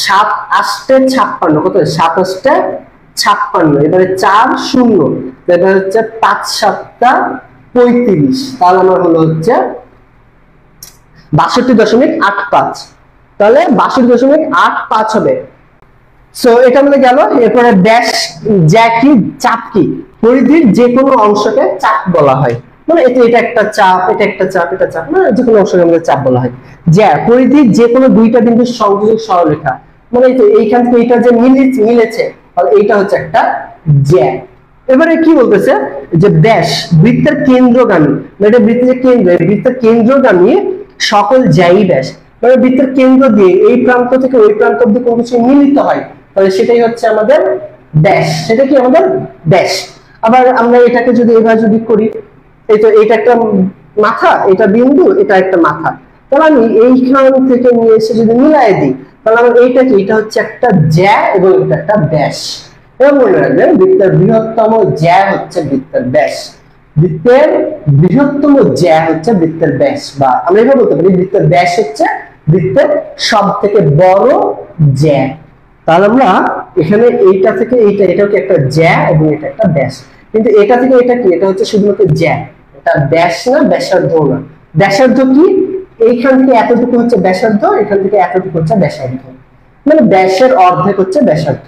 7 8 56, কত? 7 8 56, এবারে 4 0, এবারে হচ্ছে 5 7 35, তাহলে আমার হলো হচ্ছে 62.85, তাহলে 62.85 হবে। সো এটা মানে গেল। এরপরে ব্যাস, জ্যা কি? চাপ কি? পরিধির যে কোনো অংশকে চাপ বলা হয়, মানে এটা একটা চাপ, এটা একটা চাপ, এটা চাপ, মানে যে কোনো অংশকে আমাদের চাপ বলা হয়। জ্যা পরিধির যে কোনো দুইটা বিন্দুর সংযোজক সরলরেখা, মানে এইখান থেকে এটা যে মিলেছে, তাহলে এইটা হচ্ছে একটা জ্যা। এবারে কি বলতেছে, যে ব্যাস বৃত্তের কেন্দ্রগামী, মানে এটা বৃত্তের যে কেন্দ্র, বৃত্তের কেন্দ্রগামী সকল জ্যাই ব্যাস, মানে বৃত্তের কেন্দ্র দিয়ে এই প্রান্ত থেকে ওই প্রান্ত অবধি কোনো কিছু মিলিত হয়, তাহলে সেটাই হচ্ছে আমাদের ব্যাস। সেটা কি? আমাদের ব্যাস। আবার আমরা এটাকে যদি এভাবে যদি করি, এই তো এটা একটা মাথা, এটা বিন্দু, এটা একটা মাথা, তাহলে আমি এইখান থেকে নিয়ে এসে যদি মিলাই দিই, তাহলে আমার এইটা কি? এটা হচ্ছে একটা জ্যা এবং এটা একটা ব্যাস। এবং মনে রাখবেন বৃত্তের বৃহত্তম জ্যা হচ্ছে বৃত্তের ব্যাস, বৃত্তের বৃহত্তম জ্যা হচ্ছে বৃত্তের ব্যাস, বা আমরা এভাবে বলতে পারি বৃত্তের ব্যাস হচ্ছে বৃত্তের সব থেকে বড় জ্যা। তাহলে আমরা এখানে এইটা থেকে এইটা, এটাও কি একটা জ্যা এবং এটা একটা ব্যাস, কিন্তু এটা থেকে এটা কি? এটা হচ্ছে শুধুমাত্র জ্যা, এটা ব্যাস না, ব্যাসার্ধ না। ব্যাসার্ধ কি? এইখান থেকে এতটুকু হচ্ছে ব্যাসার্ধ, এখান থেকে এতটুকু হচ্ছে ব্যাসার্ধ, মানে ব্যাসের অর্ধেক হচ্ছে ব্যাসার্ধ।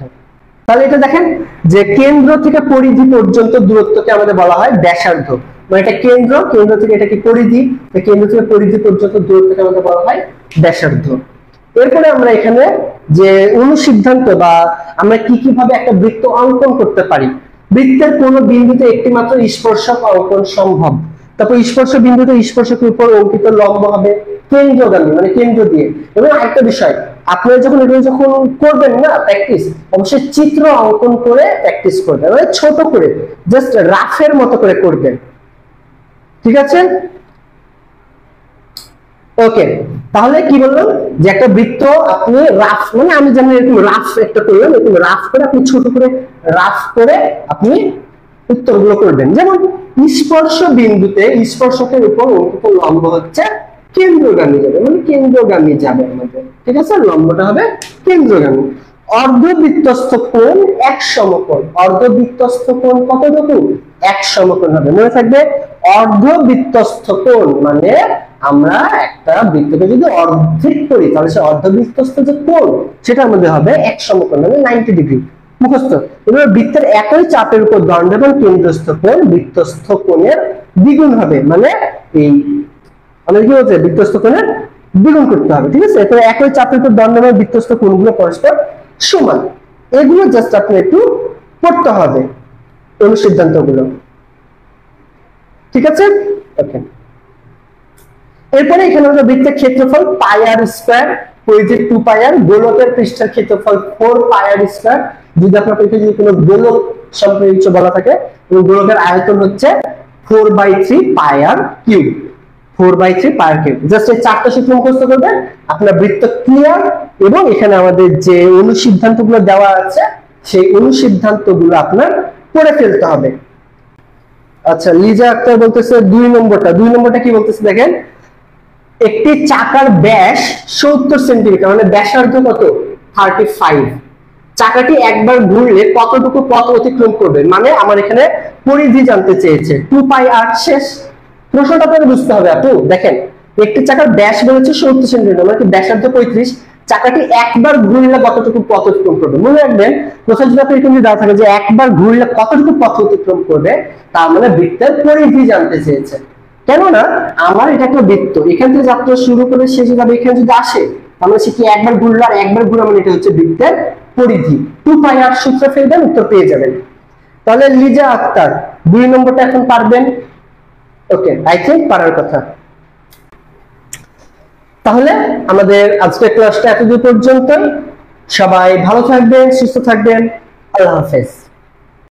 তাহলে এটা দেখেন যে কেন্দ্র থেকে পরিধি পর্যন্ত দূরত্বকে আমাদের বলা হয় ব্যাসার্ধ, মানে এটা কেন্দ্র, কেন্দ্র থেকে এটা কি? পরিধি, কেন্দ্র থেকে পরিধি পর্যন্ত দূরত্বকে আমাদের বলা হয় ব্যাসার্ধ। এরপরে আমরা এখানে যে অনুসিদ্ধান্ত বা আমরা কি কিভাবে একটা বৃত্ত অঙ্কন করতে পারি। বৃত্তের কোন বিন্দুতে একটি মাত্র স্পর্শক অঙ্কন সম্ভব। তারপর স্পর্শ বিন্দুতে স্পর্শকের উপর অঙ্কিত লম্ব হবে কেন্দ্রগামী, মানে কেন্দ্র দিয়ে। এবং আরেকটা বিষয়, আপনারা যখন এগুলো যখন করবেন না প্র্যাকটিস, অবশ্যই চিত্র অঙ্কন করে প্র্যাকটিস করবেন, মানে ছোট করে, জাস্ট রাফের মতো করে করবেন। ঠিক আছে, ওকে। তাহলে কি বললাম, যে একটা বৃত্ত আপনি রাফ, মানে আমি যেমন এরকম রাফ একটা করলাম, এরকম রাফ করে আপনি ছোট করে রাফ করে আপনি উত্তরগুলো করবেন। যেমন স্পর্শ বিন্দুতে স্পর্শকের উপর অঙ্কিত লম্ব হচ্ছে কেন্দ্রগামী যাবে, মানে কেন্দ্রগামী যাবে আমাদের। ঠিক আছে, লম্বটা হবে কেন্দ্রগামী। অর্ধবৃত্তস্থ কোণ এক সমকোণ, অর্ধবৃত্তস্থ কোণ কতটুকু? এক সমকোণ হবে। মনে থাকবে অর্ধবৃত্তস্থ কোণ মানে আমরা একটা বৃত্তকে যদি অর্ধেক করি, তাহলে সে অর্ধবৃত্তস্থ যে কোণ সেটার মধ্যে হবে এক সমকোণ, মানে 90 ডিগ্রি। মুখস্থ। এবার বৃত্তের একই চাপের উপর দণ্ডায়মান কেন্দ্রস্থ কোণ বৃত্তস্থ কোণের দ্বিগুণ হবে, মানে এই আমাদের কি হচ্ছে? বৃত্তস্থ কোণের দ্বিগুণ করতে হবে। ঠিক আছে, এরপরে একই চাপের উপর দণ্ডায়মান বৃত্তস্থ কোণগুলো পরস্পর সমান। এগুলো জাস্ট আপনি একটু পড়তে হবে, অনুসিদ্ধান্তগুলো। ঠিক আছে, ওকে। এরপরে এখানে আমরা বৃত্তের ক্ষেত্রফল পাই আর স্কয়ার, পরিধির 2 পাই আর, গোলকের পৃষ্ঠের ক্ষেত্রফল 4 পাই আর স্কয়ার। যদি আপনার পরীক্ষায় যদি কোনো গোলক সম্পর্কে কিছু বলা থাকে, এবং গোলকের আয়তন হচ্ছে 4/3 পাই আর কিউব, 4/3 পাই আর কিউব। জাস্ট এই চারটা সূত্র মুখস্থ করবেন, আপনার বৃত্ত ক্লিয়ার। এবং এখানে আমাদের যে অনুসিদ্ধান্তগুলো দেওয়া আছে, সেই অনুসিদ্ধান্তগুলো আপনার করে ফেলতে হবে। আচ্ছা, লিজা আক্তার বলতেছে 2 নম্বরটা কি বলতেছে দেখেন, একটি চাকার ব্যাস 70 সেন্টিমিটার, মানে ব্যাসার্ধ কত 35। চাকাটি একবার ঘুরলে কতটুকু পথ অতিক্রম করবে, মানে আমার এখানে পরিধি জানতে চেয়েছে। 2 পাই আর শেষ। প্রশ্নটা আপনাকে বুঝতে হবে আপু। দেখেন, একটি চাকার ব্যাস বলেছে 70 সেন্টিমিটার, মানে ব্যাসার্ধ 35, চাকাটি একবার ঘুরলে কতটুকু পথ অতিক্রম করবে। মনে রাখবেন, প্রশ্ন যদি আপনার এরকম দেওয়া থাকে যে একবার ঘুরলে কতটুকু পথ অতিক্রম করবে, তার মানে বৃত্তের পরিধি জানতে চেয়েছে। কেননা আমার এটা একটা বৃত্ত, এখান থেকে যাত্রা শুরু করে শেষে যাবে এখানে যদি আসে, তাহলে সে কি একবার ঘুরলো আর একবার ঘুরা, মানে এটা হচ্ছে বৃত্তের পরিধি। 2 পাই আর সূত্র ফেলবেন, উত্তর পেয়ে যাবেন। তাহলে লিজা আক্তার 2 নম্বরটা এখন পারবেন। ওকে, আই থিংক পারার কথা। তাহলে আমাদের আজকের ক্লাসটা এতদূর পর্যন্ত। সবাই ভালো থাকবেন, সুস্থ থাকবেন। আল্লাহ হাফেজ।